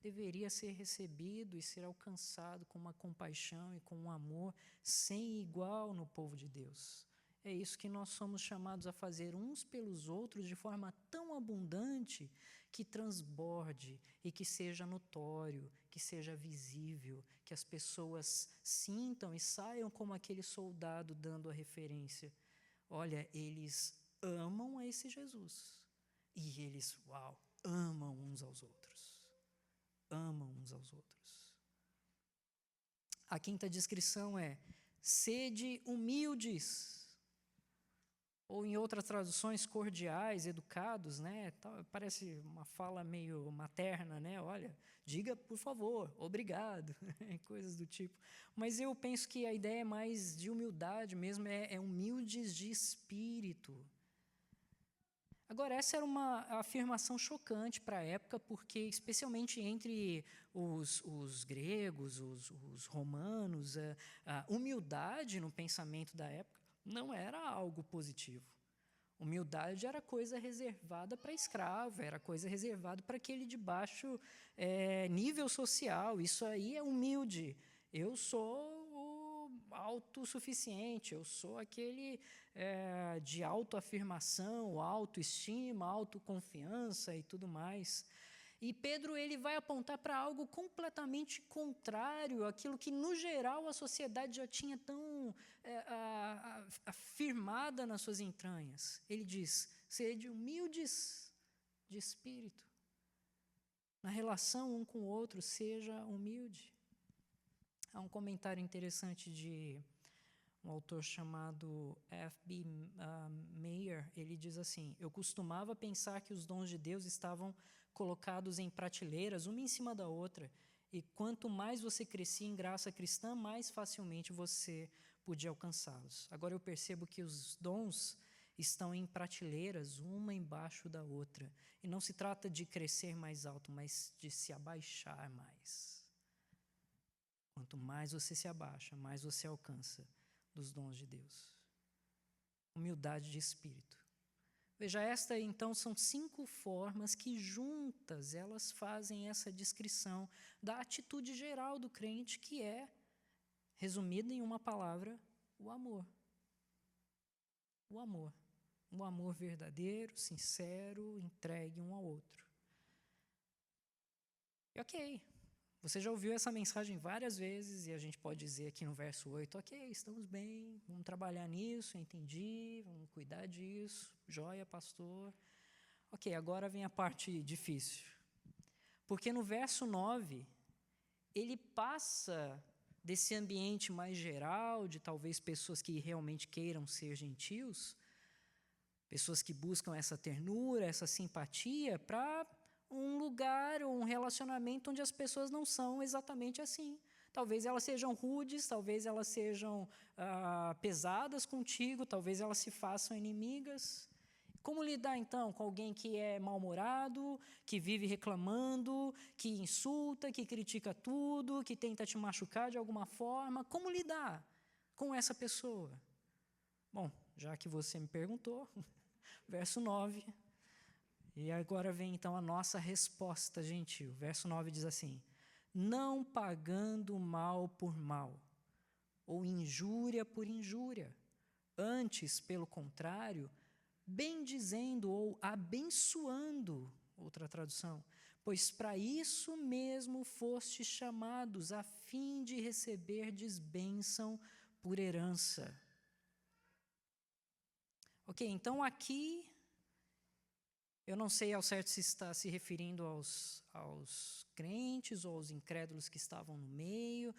deveria ser recebido e ser alcançado com uma compaixão e com um amor sem igual no povo de Deus. É isso que nós somos chamados a fazer uns pelos outros de forma tão abundante que transborde e que seja notório, que seja visível, que as pessoas sintam e saiam como aquele soldado dando a referência. Olha, eles amam a esse Jesus. E eles, amam uns aos outros. Amam uns aos outros. A quinta descrição é: sede humildes. Ou em outras traduções, cordiais, educados, né? Parece uma fala meio materna, né? Olha, diga por favor, obrigado, coisas do tipo. Mas eu penso que a ideia é mais de humildade mesmo, é humildes de espírito. Agora, essa era uma afirmação chocante para a época, porque, especialmente entre os gregos, os romanos, a humildade no pensamento da época não era algo positivo. Humildade era coisa reservada para escravo, era coisa reservada para aquele de baixo nível social. Isso aí é humilde. Eu sou o autossuficiente, eu sou aquele de autoafirmação, autoestima, autoconfiança e tudo mais. E Pedro ele vai apontar para algo completamente contrário àquilo que, no geral, a sociedade já tinha tão afirmada nas suas entranhas. Ele diz, sede humildes de espírito. Na relação um com o outro, seja humilde. Há um comentário interessante de um autor chamado F.B. Meyer. Ele diz assim: eu costumava pensar que os dons de Deus estavam colocados em prateleiras, uma em cima da outra, e quanto mais você crescia em graça cristã, mais facilmente você podia alcançá-los. Agora eu percebo que os dons estão em prateleiras, uma embaixo da outra, e não se trata de crescer mais alto, mas de se abaixar mais. Quanto mais você se abaixa, mais você alcança dos dons de Deus. Humildade de espírito. Veja, esta então são 5 formas que juntas elas fazem essa descrição da atitude geral do crente, que é, resumida em uma palavra, o amor. O amor. O amor verdadeiro, sincero, entregue um ao outro. E ok, você já ouviu essa mensagem várias vezes e a gente pode dizer aqui no verso 8, ok, estamos bem, vamos trabalhar nisso, entendi, vamos cuidar disso, joia, pastor. Ok, agora vem a parte difícil. Porque no verso 9, ele passa desse ambiente mais geral, de talvez pessoas que realmente queiram ser gentios, pessoas que buscam essa ternura, essa simpatia, para um lugar ou um relacionamento onde as pessoas não são exatamente assim. Talvez elas sejam rudes, talvez elas sejam pesadas contigo, talvez elas se façam inimigas. Como lidar, então, com alguém que é mal-humorado, que vive reclamando, que insulta, que critica tudo, que tenta te machucar de alguma forma? Como lidar com essa pessoa? Bom, já que você me perguntou, verso 9... E agora vem, então, a nossa resposta gentil. Verso 9 diz assim: não pagando mal por mal, ou injúria por injúria. Antes, pelo contrário, bendizendo ou abençoando, outra tradução, pois para isso mesmo fostes chamados, a fim de receberdes bênção por herança. Ok, então aqui eu não sei ao certo se está se referindo aos crentes ou aos incrédulos que estavam no meio,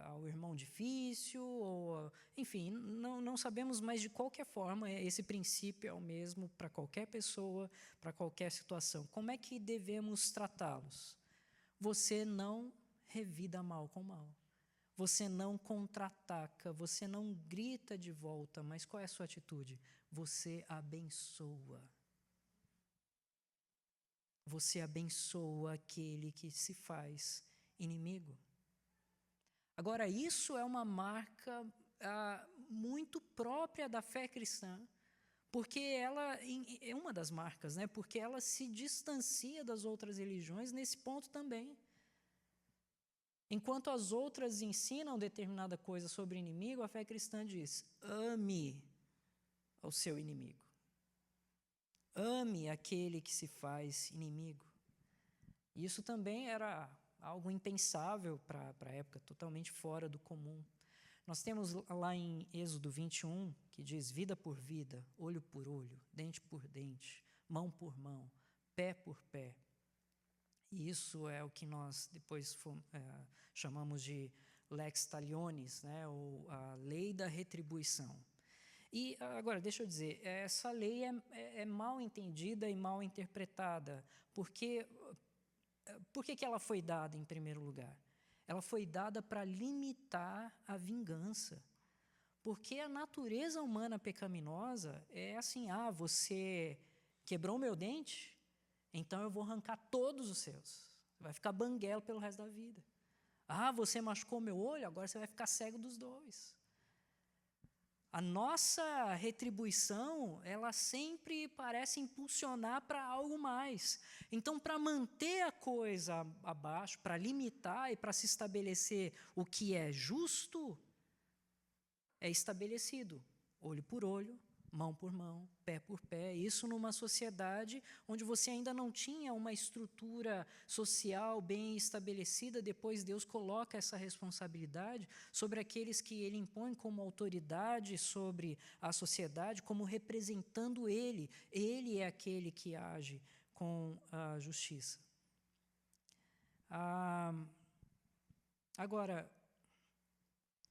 ao irmão difícil, ou, enfim, não sabemos, mas de qualquer forma, esse princípio é o mesmo para qualquer pessoa, para qualquer situação. Como é que devemos tratá-los? Você não revida mal com mal. Você não contra-ataca, você não grita de volta, mas qual é a sua atitude? Você abençoa. Você abençoa aquele que se faz inimigo. Agora, isso é uma marca muito própria da fé cristã, porque ela é uma das marcas, né? Porque ela se distancia das outras religiões nesse ponto também. Enquanto as outras ensinam determinada coisa sobre inimigo, a fé cristã diz: ame ao seu inimigo. Ame aquele que se faz inimigo. Isso também era algo impensável para a época, totalmente fora do comum. Nós temos lá em Êxodo 21, que diz: vida por vida, olho por olho, dente por dente, mão por mão, pé por pé. E isso é o que nós depois chamamos de lex talionis, né, ou a lei da retribuição. E agora, deixa eu dizer, essa lei é mal entendida e mal interpretada, porque por que ela foi dada em primeiro lugar? Ela foi dada para limitar a vingança. Porque a natureza humana pecaminosa é assim: você quebrou o meu dente, então eu vou arrancar todos os seus. Você vai ficar banguelo pelo resto da vida. Você machucou meu olho, agora você vai ficar cego dos dois. A nossa retribuição, ela sempre parece impulsionar para algo mais. Então, para manter a coisa abaixo, para limitar e para se estabelecer o que é justo, é estabelecido olho por olho, mão por mão, pé por pé. Isso numa sociedade onde você ainda não tinha uma estrutura social bem estabelecida. Depois Deus coloca essa responsabilidade sobre aqueles que Ele impõe como autoridade sobre a sociedade, como representando Ele. Ele é aquele que age com a justiça. Agora,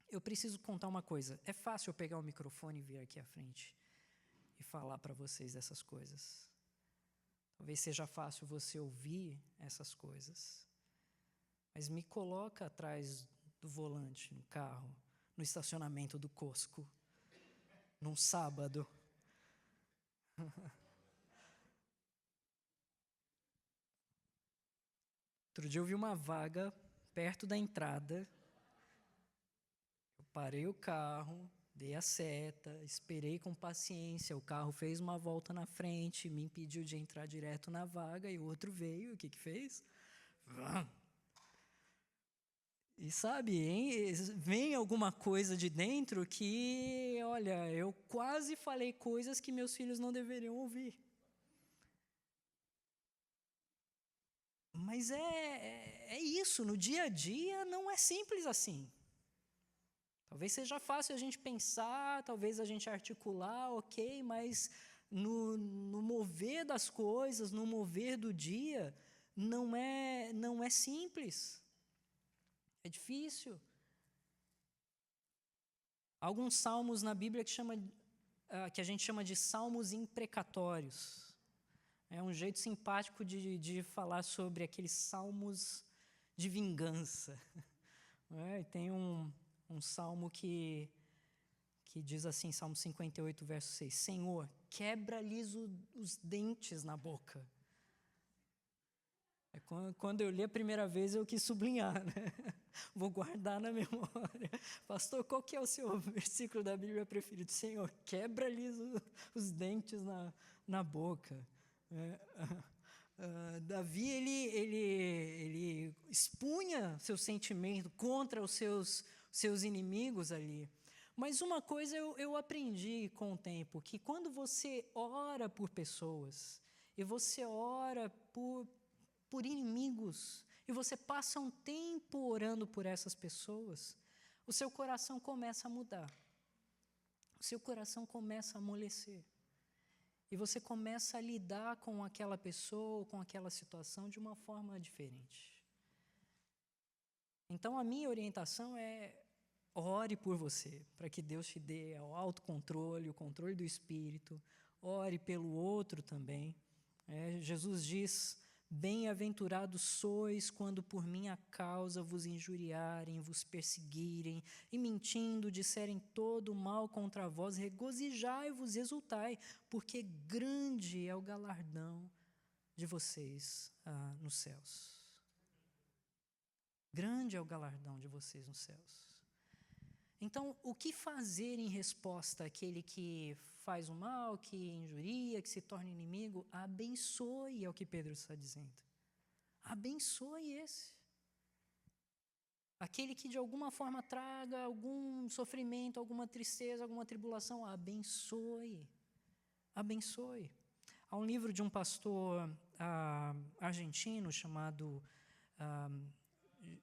eu preciso contar uma coisa. É fácil eu pegar o microfone e vir aqui à frente e falar para vocês dessas coisas. Talvez seja fácil você ouvir essas coisas. Mas me coloca atrás do volante, no carro, no estacionamento do Costco, num sábado. Outro dia eu vi uma vaga perto da entrada. Eu parei o carro, dei a seta, esperei com paciência. O carro fez uma volta na frente, me impediu de entrar direto na vaga, e o outro veio. O que fez? E sabe, hein, vem alguma coisa de dentro que, olha, eu quase falei coisas que meus filhos não deveriam ouvir. Mas é isso, no dia a dia não é simples assim. Talvez seja fácil a gente pensar, talvez a gente articular, ok, mas no mover das coisas, no mover do dia, não é simples. É difícil. Há alguns salmos na Bíblia que a gente chama de salmos imprecatórios. É um jeito simpático de falar sobre aqueles salmos de vingança. Tem um salmo que diz assim, Salmo 58, verso 6, Senhor, quebra-lhes os dentes na boca. Quando eu li a primeira vez, eu quis sublinhar, né? Vou guardar na memória. Pastor, qual que é o seu versículo da Bíblia preferido? Senhor, quebra-lhes os dentes na boca. Davi, ele expunha seu sentimento contra os seus inimigos ali. Mas uma coisa eu aprendi com o tempo, que quando você ora por pessoas, e você ora por inimigos, e você passa um tempo orando por essas pessoas, o seu coração começa a mudar. O seu coração começa a amolecer. E você começa a lidar com aquela pessoa, com aquela situação de uma forma diferente. Então, a minha orientação é: ore por você, para que Deus te dê o autocontrole, o controle do Espírito. Ore pelo outro também. Jesus diz: bem-aventurados sois quando por minha causa vos injuriarem, vos perseguirem, e mentindo disserem todo o mal contra vós, regozijai-vos e exultai, porque grande é o galardão de vocês nos céus. Grande é o galardão de vocês nos céus. Então, o que fazer em resposta àquele que faz o mal, que injuria, que se torna inimigo? Abençoe, é o que Pedro está dizendo. Abençoe esse. Aquele que de alguma forma traga algum sofrimento, alguma tristeza, alguma tribulação, abençoe. Abençoe. Há um livro de um pastor argentino chamado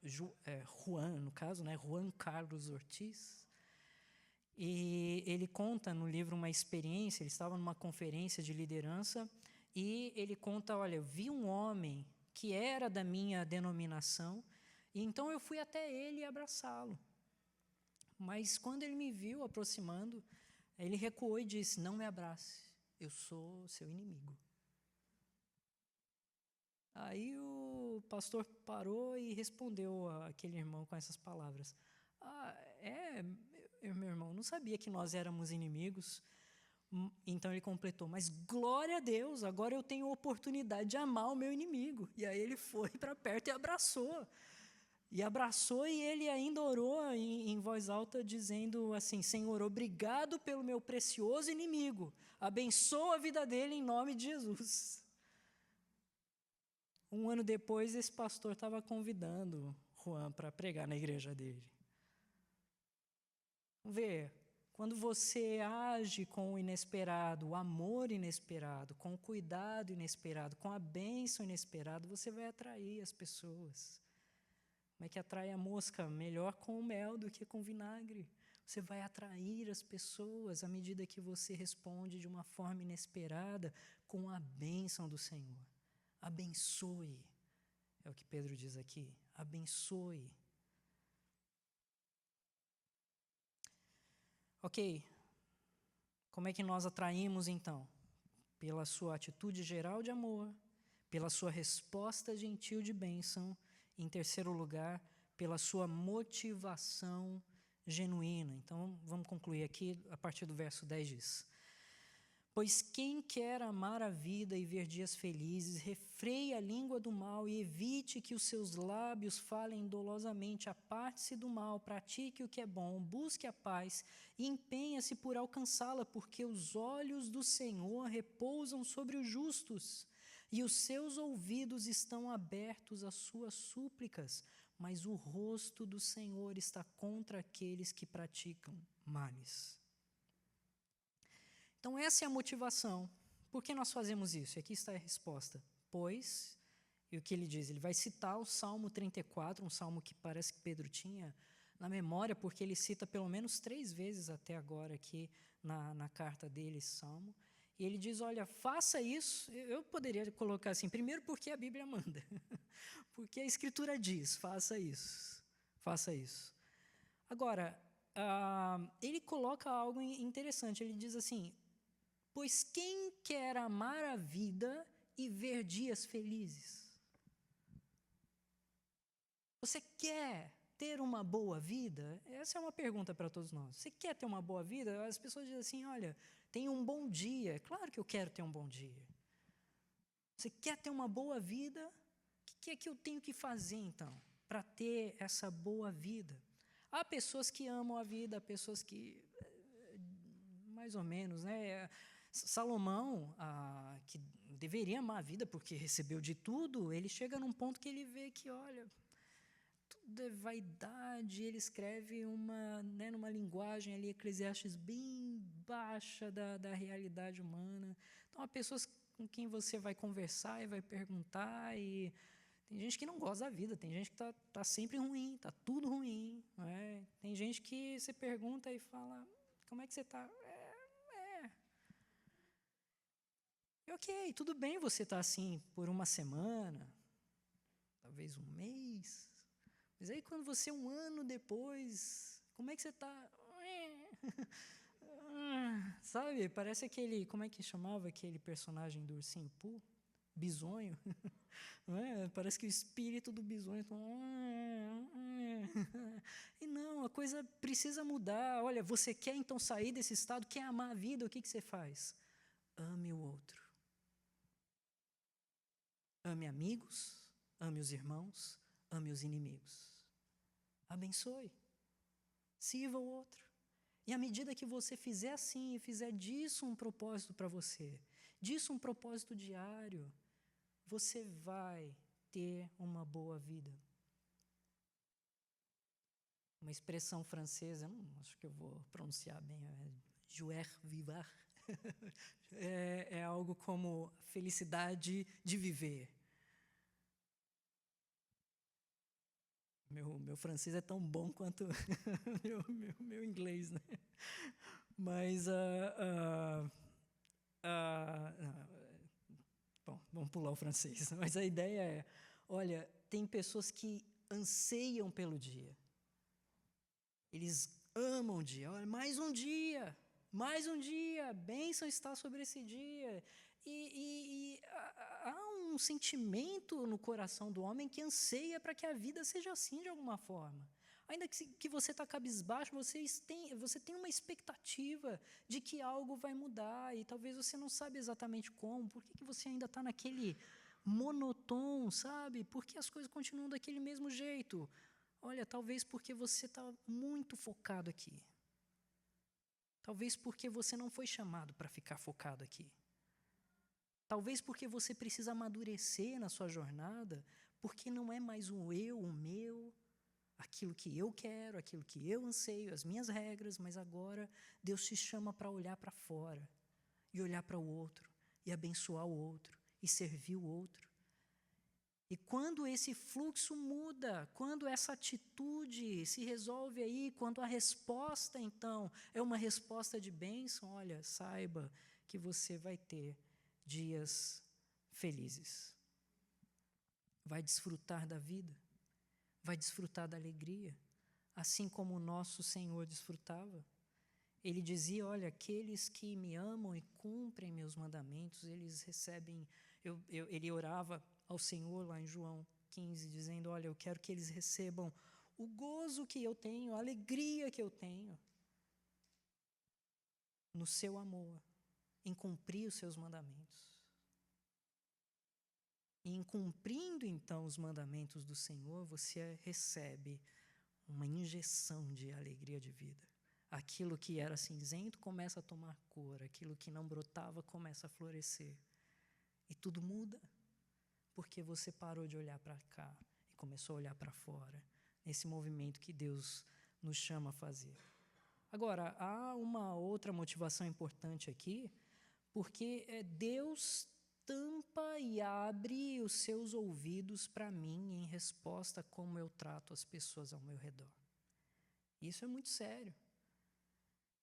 Juan, no caso, né? Juan Carlos Ortiz. E ele conta no livro uma experiência. Ele estava numa conferência de liderança e ele conta: olha, eu vi um homem que era da minha denominação, e então eu fui até ele abraçá-lo. Mas quando ele me viu aproximando, ele recuou e disse: não me abrace, eu sou seu inimigo. Aí o pastor parou e respondeu àquele irmão com essas palavras: meu irmão, não sabia que nós éramos inimigos. Então ele completou, mas glória a Deus, agora eu tenho a oportunidade de amar o meu inimigo. E aí ele foi para perto e abraçou. E ele ainda orou em voz alta, dizendo assim: Senhor, obrigado pelo meu precioso inimigo. Abençoa a vida dele em nome de Jesus. Um ano depois, esse pastor estava convidando Juan para pregar na igreja dele. Vê, quando você age com o inesperado, o amor inesperado, com o cuidado inesperado, com a bênção inesperada, você vai atrair as pessoas. Como é que atrai a mosca? Melhor com o mel do que com vinagre. Você vai atrair as pessoas à medida que você responde de uma forma inesperada com a bênção do Senhor. Abençoe. É o que Pedro diz aqui. Abençoe. Ok. Como é que nós atraímos, então? Pela sua atitude geral de amor, pela sua resposta gentil de bênção, em terceiro lugar, pela sua motivação genuína. Então, vamos concluir aqui, a partir do verso 10 diz: Pois quem quer amar a vida e ver dias felizes, refreie a língua do mal e evite que os seus lábios falem dolosamente. Aparte-se do mal, pratique o que é bom, busque a paz e empenhe-se por alcançá-la, porque os olhos do Senhor repousam sobre os justos e os seus ouvidos estão abertos às suas súplicas, mas o rosto do Senhor está contra aqueles que praticam males. Então, essa é a motivação. Por que nós fazemos isso? E aqui está a resposta. Pois, e o que ele diz? Ele vai citar o Salmo 34, um salmo que parece que Pedro tinha na memória, porque ele cita pelo menos 3 vezes até agora aqui na carta dele, esse salmo. E ele diz, olha, faça isso. Eu poderia colocar assim, primeiro porque a Bíblia manda. Porque a Escritura diz, faça isso. Faça isso. Agora, ele coloca algo interessante. Ele diz assim, pois quem quer amar a vida e ver dias felizes? Você quer ter uma boa vida? Essa é uma pergunta para todos nós. Você quer ter uma boa vida? As pessoas dizem assim, olha, tenha um bom dia. Claro que eu quero ter um bom dia. Você quer ter uma boa vida? O que é que eu tenho que fazer, então, para ter essa boa vida? Há pessoas que amam a vida, há pessoas que, mais ou menos, né? Salomão, que deveria amar a vida porque recebeu de tudo, ele chega num ponto que ele vê que, olha, tudo é vaidade. Ele escreve numa linguagem ali, Eclesiastes, bem baixa da realidade humana. Então, há pessoas com quem você vai conversar e vai perguntar, e tem gente que não gosta da vida, tem gente que tá sempre ruim, está tudo ruim. Não é? Tem gente que você pergunta e fala, como é que você está? Ok, tudo bem você estar assim por uma semana, talvez um mês, mas aí quando você, um ano depois, como é que você está? Sabe, parece aquele, como é que chamava aquele personagem do Ursinho Pooh? Bisonho. Não é? Parece que o espírito do bisonho está... E não, a coisa precisa mudar. Olha, você quer então sair desse estado, quer amar a vida, o que você faz? Ame o outro. Ame amigos, ame os irmãos, ame os inimigos. Abençoe. Sirva o outro. E à medida que você fizer assim, e fizer disso um propósito para você, disso um propósito diário, você vai ter uma boa vida. Uma expressão francesa, não acho que eu vou pronunciar bem, joie vivre, é algo como felicidade de viver. Meu francês é tão bom quanto meu inglês, né? Mas, bom, vamos pular o francês. Mas a ideia é, olha, tem pessoas que anseiam pelo dia. Eles amam o dia. Olha, mais um dia, a bênção está sobre esse dia. E há um sentimento no coração do homem que anseia para que a vida seja assim de alguma forma. Ainda que você está cabisbaixo, você tem uma expectativa de que algo vai mudar e talvez você não sabe exatamente como. Por que você ainda está naquele monotone, sabe? Por que as coisas continuam daquele mesmo jeito? Olha, talvez porque você está muito focado aqui. Talvez porque você não foi chamado para ficar focado aqui. Talvez porque você precisa amadurecer na sua jornada, porque não é mais o eu, o meu, aquilo que eu quero, aquilo que eu anseio, as minhas regras, mas agora Deus te chama para olhar para fora e olhar para o outro e abençoar o outro e servir o outro. E quando esse fluxo muda, quando essa atitude se resolve aí, quando a resposta, então, é uma resposta de bênção, olha, saiba que você vai ter dias felizes. Vai desfrutar da vida, vai desfrutar da alegria, assim como o nosso Senhor desfrutava. Ele dizia, olha, aqueles que me amam e cumprem meus mandamentos, eles recebem, ele orava ao Senhor lá em João 15, dizendo, olha, eu quero que eles recebam o gozo que eu tenho, a alegria que eu tenho no seu amor, em cumprir os seus mandamentos. E em cumprindo, então, os mandamentos do Senhor, você recebe uma injeção de alegria de vida. Aquilo que era cinzento começa a tomar cor, aquilo que não brotava começa a florescer. E tudo muda, porque você parou de olhar para cá e começou a olhar para fora, nesse movimento que Deus nos chama a fazer. Agora, há uma outra motivação importante aqui, porque Deus tampa e abre os seus ouvidos para mim em resposta a como eu trato as pessoas ao meu redor. Isso é muito sério.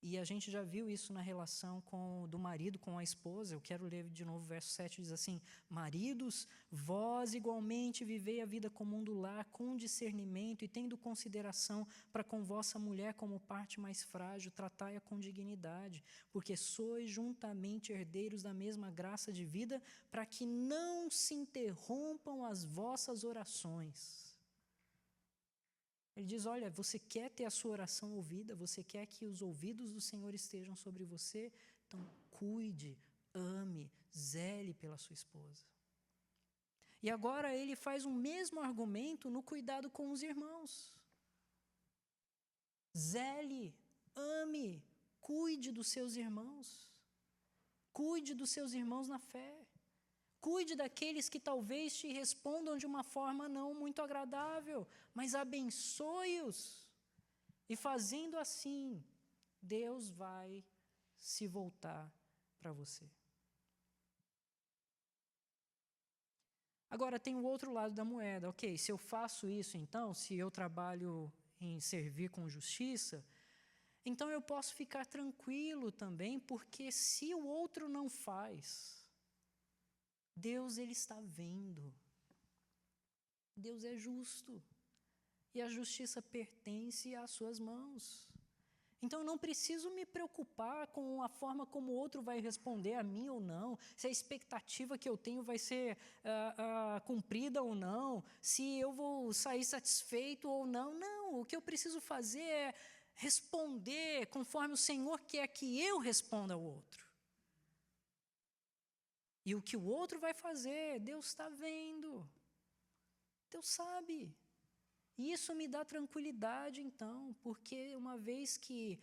E a gente já viu isso na relação do marido com a esposa. Eu quero ler de novo o verso 7, diz assim, maridos, vós igualmente vivei a vida comum do lar com discernimento e tendo consideração para com vossa mulher como parte mais frágil, tratai-a com dignidade, porque sois juntamente herdeiros da mesma graça de vida, para que não se interrompam as vossas orações. Ele diz, olha, você quer ter a sua oração ouvida, você quer que os ouvidos do Senhor estejam sobre você, então cuide, ame, zele pela sua esposa. E agora ele faz o mesmo argumento no cuidado com os irmãos. Zele, ame, cuide dos seus irmãos. Cuide dos seus irmãos na fé. Cuide daqueles que talvez te respondam de uma forma não muito agradável, mas abençoe-os. E fazendo assim, Deus vai se voltar para você. Agora tem o outro lado da moeda. Ok, se eu faço isso então, se eu trabalho em servir com justiça, então eu posso ficar tranquilo também, porque se o outro não faz, Deus, ele está vendo. Deus é justo. E a justiça pertence às suas mãos. Então, eu não preciso me preocupar com a forma como o outro vai responder a mim ou não, se a expectativa que eu tenho vai ser cumprida ou não, se eu vou sair satisfeito ou não. Não, o que eu preciso fazer é responder conforme o Senhor quer que eu responda ao outro. E o que o outro vai fazer, Deus está vendo. Deus sabe. E isso me dá tranquilidade, então, porque uma vez que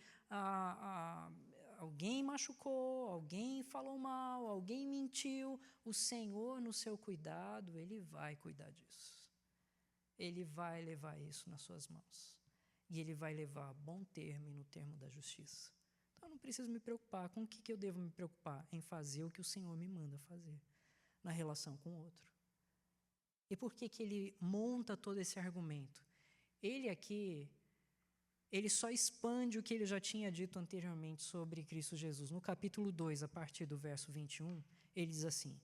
alguém machucou, alguém falou mal, alguém mentiu, o Senhor, no seu cuidado, Ele vai cuidar disso. Ele vai levar isso nas suas mãos. E Ele vai levar a bom termo e no termo da justiça. Então, eu não preciso me preocupar. Com o que eu devo me preocupar? Em fazer o que o Senhor me manda fazer na relação com o outro. E por que ele monta todo esse argumento? Ele aqui, ele só expande o que ele já tinha dito anteriormente sobre Cristo Jesus. No capítulo 2, a partir do verso 21, ele diz assim,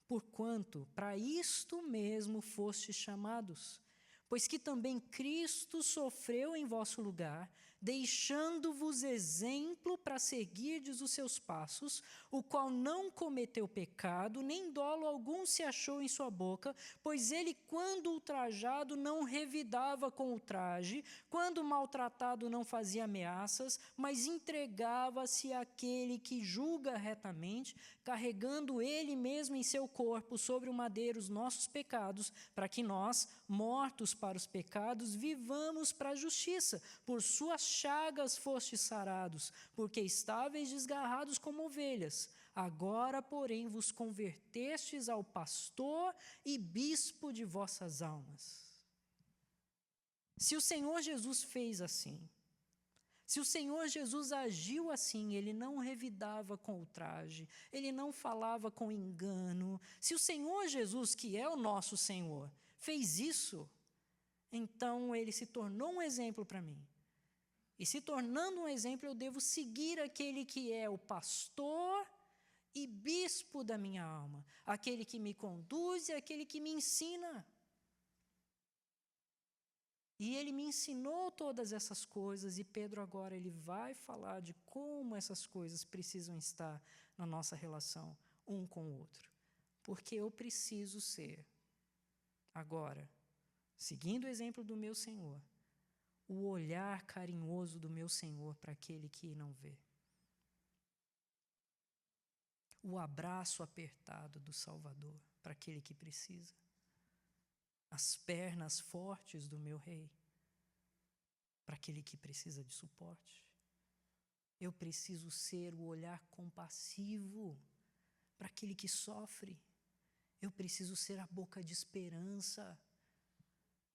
porquanto para isto mesmo fostes chamados, pois que também Cristo sofreu em vosso lugar, deixando-vos exemplo para seguirdes os seus passos, o qual não cometeu pecado, nem dolo algum se achou em sua boca, pois ele, quando ultrajado, não revidava com ultraje, quando maltratado, não fazia ameaças, mas entregava-se àquele que julga retamente, carregando ele mesmo em seu corpo sobre o madeiro os nossos pecados, para que nós, mortos para os pecados, vivamos para a justiça. Por suas chagas fostes sarados, porque estáveis desgarrados como ovelhas. Agora, porém, vos convertestes ao pastor e bispo de vossas almas. Se o Senhor Jesus fez assim, se o Senhor Jesus agiu assim, ele não revidava com ultraje, ele não falava com engano. Se o Senhor Jesus, que é o nosso Senhor, fez isso, então ele se tornou um exemplo para mim. E se tornando um exemplo, eu devo seguir aquele que é o pastor e bispo da minha alma, aquele que me conduz e aquele que me ensina. E ele me ensinou todas essas coisas, e Pedro agora ele vai falar de como essas coisas precisam estar na nossa relação um com o outro. Porque eu preciso ser, agora, seguindo o exemplo do meu Senhor, o olhar carinhoso do meu Senhor para aquele que não vê. O abraço apertado do Salvador para aquele que precisa. As pernas fortes do meu Rei para aquele que precisa de suporte. Eu preciso ser o olhar compassivo para aquele que sofre. Eu preciso ser a boca de esperança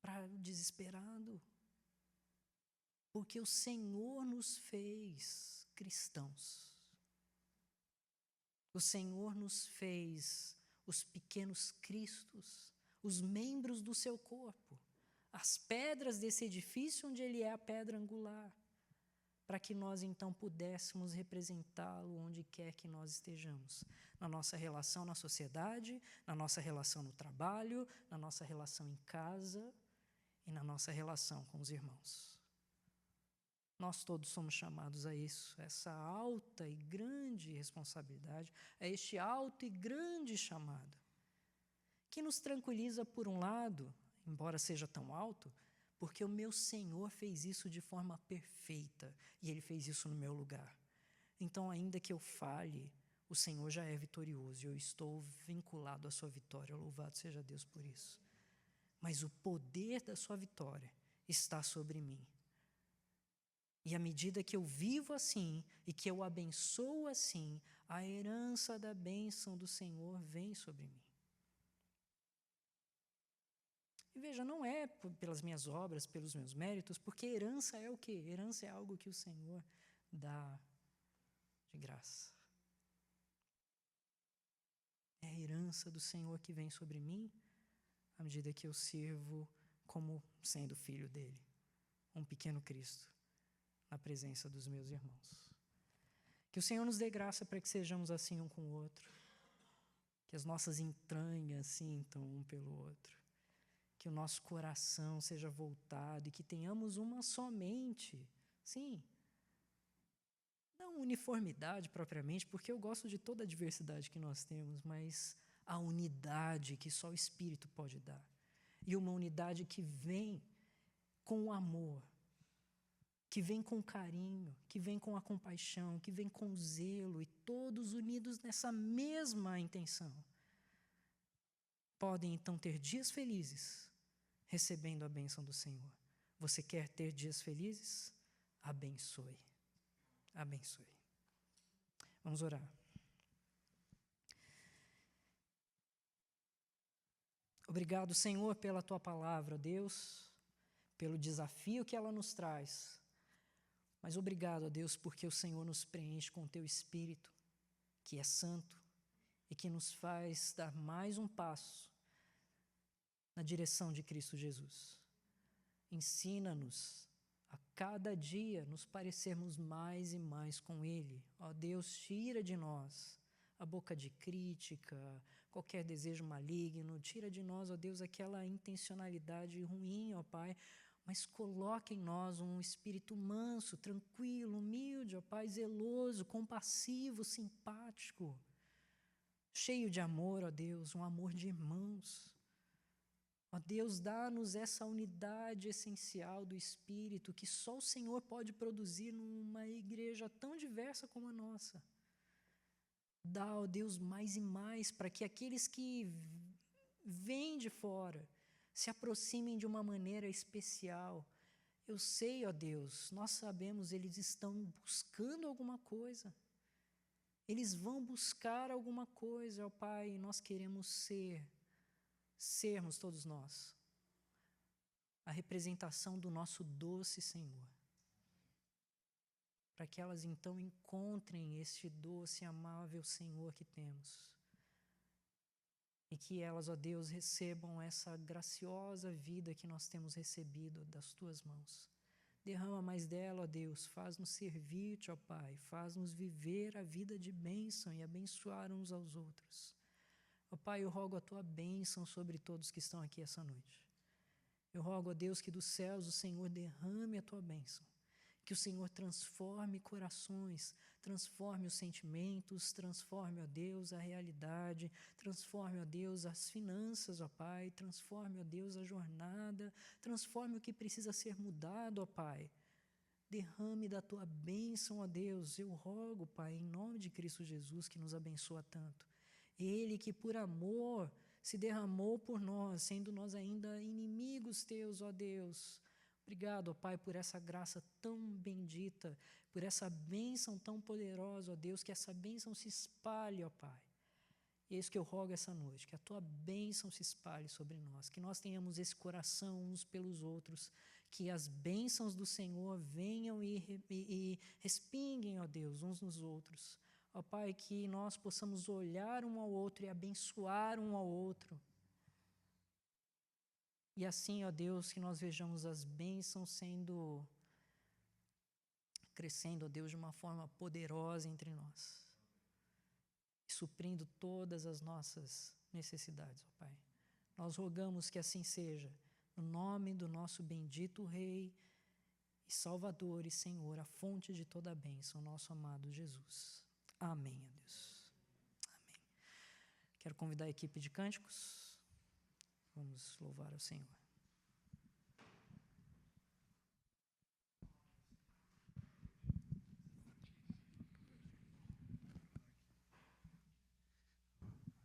para o desesperado. Porque o Senhor nos fez cristãos. O Senhor nos fez os pequenos cristos, os membros do seu corpo, as pedras desse edifício onde ele é a pedra angular, para que nós então pudéssemos representá-lo onde quer que nós estejamos, na nossa relação na sociedade, na nossa relação no trabalho, na nossa relação em casa e na nossa relação com os irmãos. Nós todos somos chamados a isso, a essa alta e grande responsabilidade, a este alto e grande chamado, que nos tranquiliza por um lado, embora seja tão alto, porque o meu Senhor fez isso de forma perfeita, e Ele fez isso no meu lugar. Então, ainda que eu falhe, o Senhor já é vitorioso, e eu estou vinculado à sua vitória, louvado seja Deus por isso. Mas o poder da sua vitória está sobre mim. E à medida que eu vivo assim e que eu abençoo assim, a herança da bênção do Senhor vem sobre mim. E veja, não é pelas minhas obras, pelos meus méritos, porque herança é o quê? Herança é algo que o Senhor dá de graça. É a herança do Senhor que vem sobre mim à medida que eu sirvo como sendo filho dele, um pequeno Cristo, na presença dos meus irmãos. Que o Senhor nos dê graça para que sejamos assim um com o outro. Que as nossas entranhas sintam um pelo outro. Que o nosso coração seja voltado e que tenhamos uma só mente. Sim. Não uniformidade propriamente, porque eu gosto de toda a diversidade que nós temos, mas a unidade que só o Espírito pode dar. E uma unidade que vem com o amor, que vem com carinho, que vem com a compaixão, que vem com zelo, e todos unidos nessa mesma intenção. Podem então ter dias felizes, recebendo a bênção do Senhor. Você quer ter dias felizes? Abençoe. Abençoe. Vamos orar. Obrigado, Senhor, pela Tua palavra, Deus, pelo desafio que ela nos traz. Mas obrigado a Deus porque o Senhor nos preenche com o Teu Espírito, que é santo e que nos faz dar mais um passo na direção de Cristo Jesus. Ensina-nos a cada dia nos parecermos mais e mais com Ele. Ó Deus, tira de nós a boca de crítica, qualquer desejo maligno, tira de nós, ó Deus, aquela intencionalidade ruim, ó Pai, mas coloca em nós um espírito manso, tranquilo, humilde, ó Pai, zeloso, compassivo, simpático, cheio de amor, ó Deus, um amor de irmãos. Ó Deus, dá-nos essa unidade essencial do Espírito que só o Senhor pode produzir numa igreja tão diversa como a nossa. Dá, ó Deus, mais e mais para que aqueles que vêm de fora se aproximem de uma maneira especial. Eu sei, ó Deus, nós sabemos, eles estão buscando alguma coisa. Eles vão buscar alguma coisa, ó Pai, e nós queremos sermos todos nós a representação do nosso doce Senhor, para que elas então encontrem este doce e amável Senhor que temos, e que elas, ó Deus, recebam essa graciosa vida que nós temos recebido das Tuas mãos. Derrama mais dela, ó Deus, faz-nos servir-te, ó Pai, faz-nos viver a vida de bênção e abençoar uns aos outros. Ó Pai, eu rogo a Tua bênção sobre todos que estão aqui essa noite. Eu rogo a Deus que dos céus o Senhor derrame a Tua bênção, que o Senhor transforme corações, transforme os sentimentos, transforme, ó Deus, a realidade, transforme, ó Deus, as finanças, ó Pai, transforme, ó Deus, a jornada, transforme o que precisa ser mudado, ó Pai. Derrame da Tua bênção, ó Deus. Eu rogo, Pai, em nome de Cristo Jesus, que nos abençoa tanto. Ele que por amor se derramou por nós, sendo nós ainda inimigos Teus, ó Deus. Obrigado, ó Pai, por essa graça tão bendita, por essa bênção tão poderosa, ó Deus, que essa bênção se espalhe, ó Pai. E é isso que eu rogo essa noite, que a Tua bênção se espalhe sobre nós, que nós tenhamos esse coração uns pelos outros, que as bênçãos do Senhor venham e respinguem, ó Deus, uns nos outros. Ó Pai, que nós possamos olhar um ao outro e abençoar um ao outro. E assim, ó Deus, que nós vejamos as bênçãos crescendo, ó Deus, de uma forma poderosa entre nós, suprindo todas as nossas necessidades, ó Pai. Nós rogamos que assim seja, no nome do nosso bendito Rei e Salvador e Senhor, a fonte de toda a bênção, nosso amado Jesus. Amém, ó Deus. Amém. Quero convidar a equipe de cânticos. Vamos louvar ao Senhor.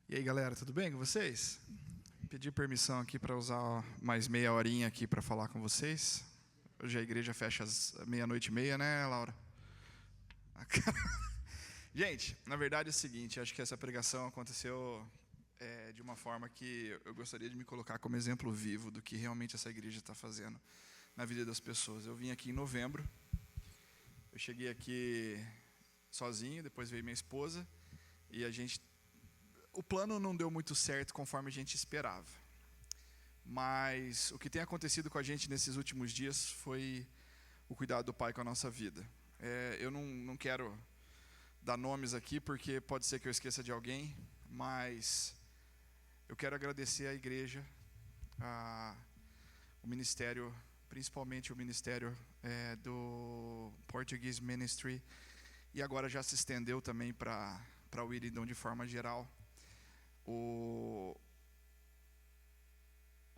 E aí, galera, tudo bem com vocês? Pedi permissão aqui para usar mais meia horinha aqui para falar com vocês. Hoje a igreja fecha às 00:30, né, Laura? Gente, na verdade é o seguinte, acho que essa pregação aconteceu de uma forma que eu gostaria de me colocar como exemplo vivo do que realmente essa igreja está fazendo na vida das pessoas. Eu vim aqui em novembro, eu cheguei aqui sozinho, depois veio minha esposa, e o plano não deu muito certo conforme a gente esperava. Mas o que tem acontecido com a gente nesses últimos dias foi o cuidado do Pai com a nossa vida. Eu não quero dar nomes aqui, porque pode ser que eu esqueça de alguém, mas eu quero agradecer à igreja, o ministério, principalmente o ministério do Portuguese Ministry, e agora já se estendeu também para o Willingdon de forma geral. O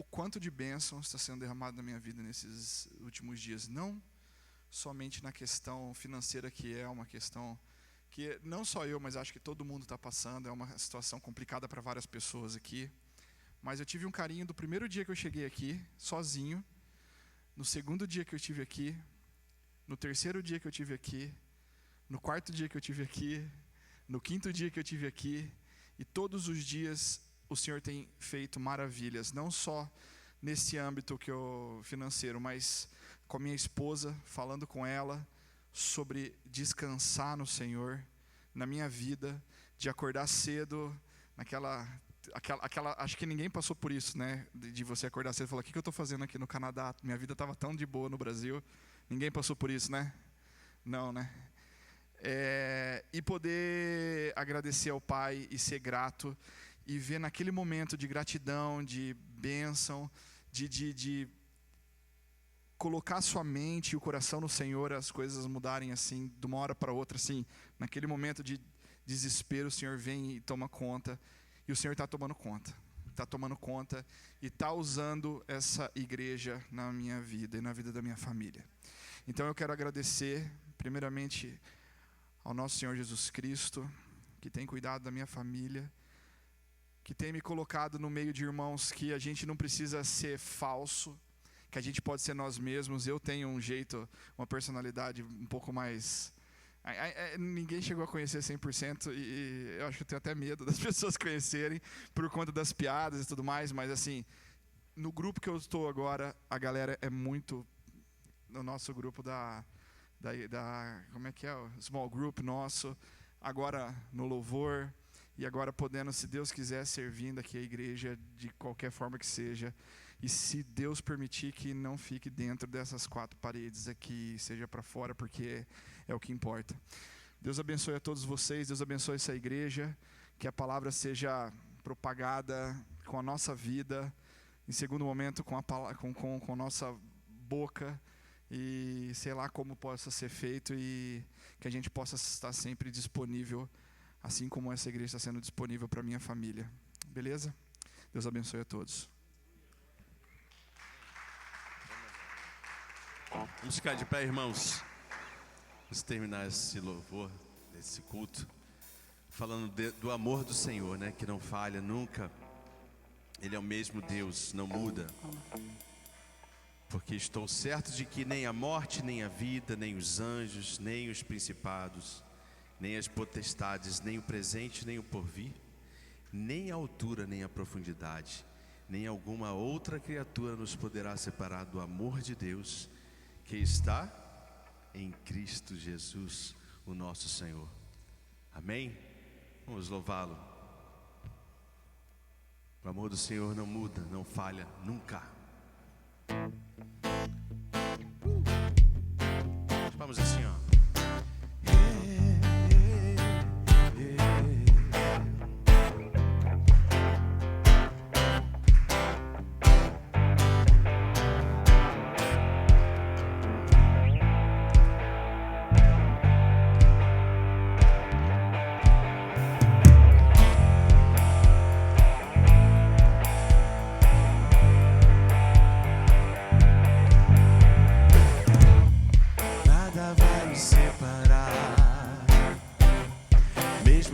quanto de bênção está sendo derramado na minha vida nesses últimos dias, não somente na questão financeira, que é uma questão que não só eu, mas acho que todo mundo está passando, é uma situação complicada para várias pessoas aqui, mas eu tive um carinho do primeiro dia que eu cheguei aqui, sozinho, no segundo dia que eu estive aqui, no terceiro dia que eu estive aqui, no quarto dia que eu estive aqui, no quinto dia que eu estive aqui, e todos os dias o Senhor tem feito maravilhas, não só nesse âmbito financeiro, mas com a minha esposa, falando com ela sobre descansar no Senhor, na minha vida, de acordar cedo, acho que ninguém passou por isso, né? De você acordar cedo e falar, o que eu estou fazendo aqui no Canadá? Minha vida estava tão de boa no Brasil. Ninguém passou por isso, né? Não, né? E poder agradecer ao Pai e ser grato, e ver naquele momento de gratidão, de bênção, de colocar sua mente e o coração no Senhor, as coisas mudarem assim, de uma hora para outra, assim, naquele momento de desespero, o Senhor vem e toma conta, e o Senhor está tomando conta e está usando essa igreja na minha vida e na vida da minha família. Então eu quero agradecer, primeiramente, ao nosso Senhor Jesus Cristo, que tem cuidado da minha família, que tem me colocado no meio de irmãos que a gente não precisa ser falso, que a gente pode ser nós mesmos. Eu tenho um jeito, uma personalidade um pouco mais... Ninguém chegou a conhecer 100% e eu acho que eu tenho até medo das pessoas conhecerem por conta das piadas e tudo mais, mas assim, no grupo que eu estou agora, a galera é muito... No nosso grupo como é que é? O small group nosso, agora no louvor, e agora podendo, se Deus quiser, servindo aqui a igreja de qualquer forma que seja, e se Deus permitir que não fique dentro dessas 4 paredes aqui, seja para fora, porque é o que importa. Deus abençoe a todos vocês, Deus abençoe essa igreja, que a palavra seja propagada com a nossa vida, em segundo momento com a nossa boca, e sei lá como possa ser feito, e que a gente possa estar sempre disponível, assim como essa igreja está sendo disponível para a minha família. Beleza? Deus abençoe a todos. Vamos ficar de pé, irmãos. Vamos terminar esse louvor, esse culto, falando do amor do Senhor, né? Que não falha nunca. Ele é o mesmo Deus, não muda. Porque estou certo de que nem a morte, nem a vida, nem os anjos, nem os principados, nem as potestades, nem o presente, nem o porvir, nem a altura, nem a profundidade, nem alguma outra criatura nos poderá separar do amor de Deus, que está em Cristo Jesus, o nosso Senhor. Amém? Vamos louvá-lo. O amor do Senhor não muda, não falha, nunca. Vamos assim, ó.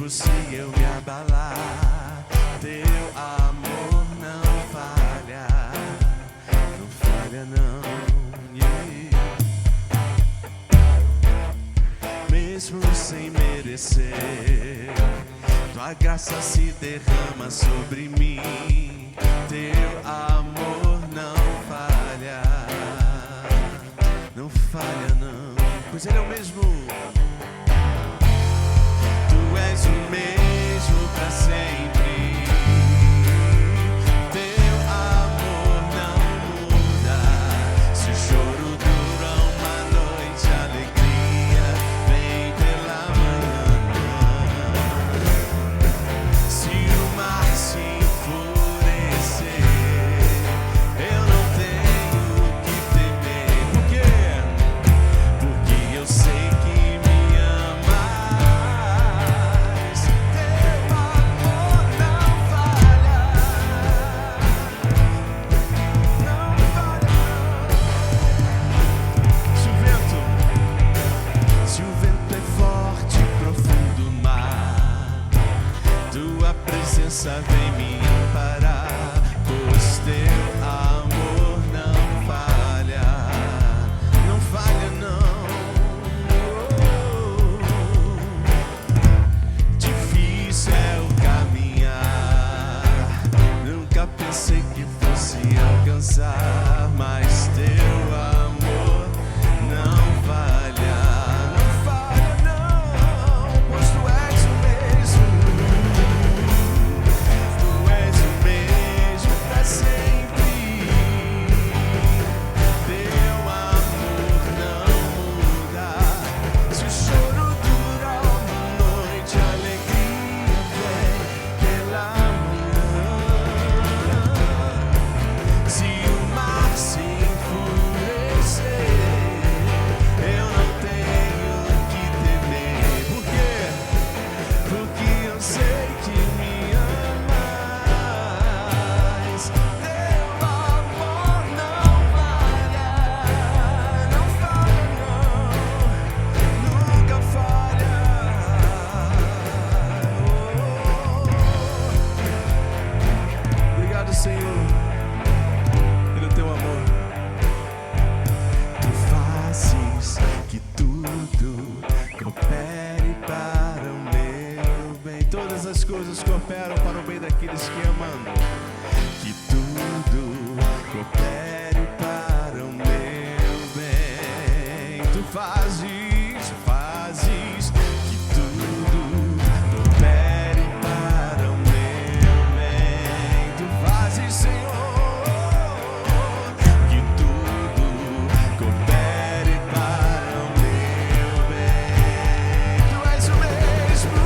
Se eu me abalar, teu amor não falha não, yeah. Mesmo sem merecer, tua graça se derrama sobre mim, teu amor não falha não, pois ele é o mesmo. Tu és o mesmo para sempre. Teu amor não muda. Se o choro dura uma noite, a alegria vem pela manhã. Se o mar se enfurecer, eu não tenho que temer. Por quê? Porque eu sei que cooperam para o bem daqueles que amam. Que tudo coopere para o meu bem. Tu fazes que tudo coopere para o meu bem. Tu fazes, Senhor, que tudo coopere para o meu bem. Tu és o mesmo,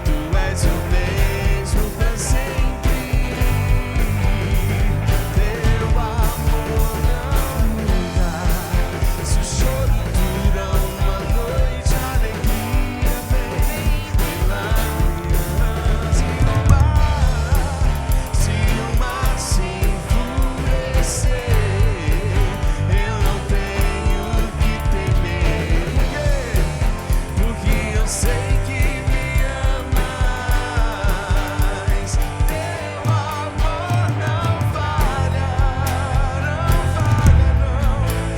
tu és o mesmo para sempre. Teu amor não muda. Se o choro dura uma noite, a alegria vem pela manhã. Se o mar se enfurecer, eu não tenho que temer. Por quê? Porque eu sei que me amas. Teu amor não falha, não falha, não falha.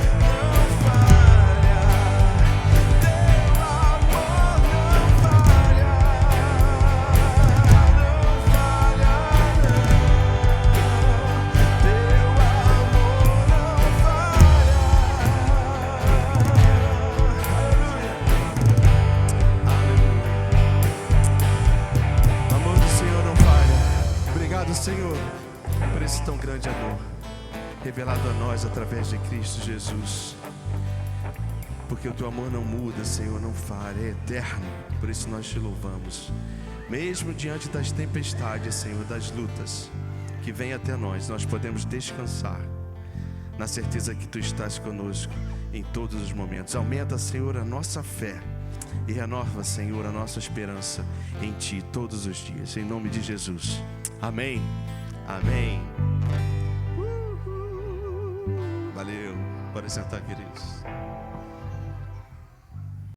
Teu amor não falha, não falha, não. Teu amor não falha. O amor do Senhor não falha. Obrigado, Senhor, por esse tão grande amor revelado a nós através de Cristo Jesus. Porque o teu amor não muda, Senhor, não falha, é eterno. Por isso nós te louvamos. Mesmo diante das tempestades, Senhor, das lutas que vêm até nós, nós podemos descansar na certeza que tu estás conosco em todos os momentos. Aumenta, Senhor, a nossa fé e renova, Senhor, a nossa esperança em ti todos os dias. Em nome de Jesus. Amém. Amém. Valeu. Pode sentar, queridos.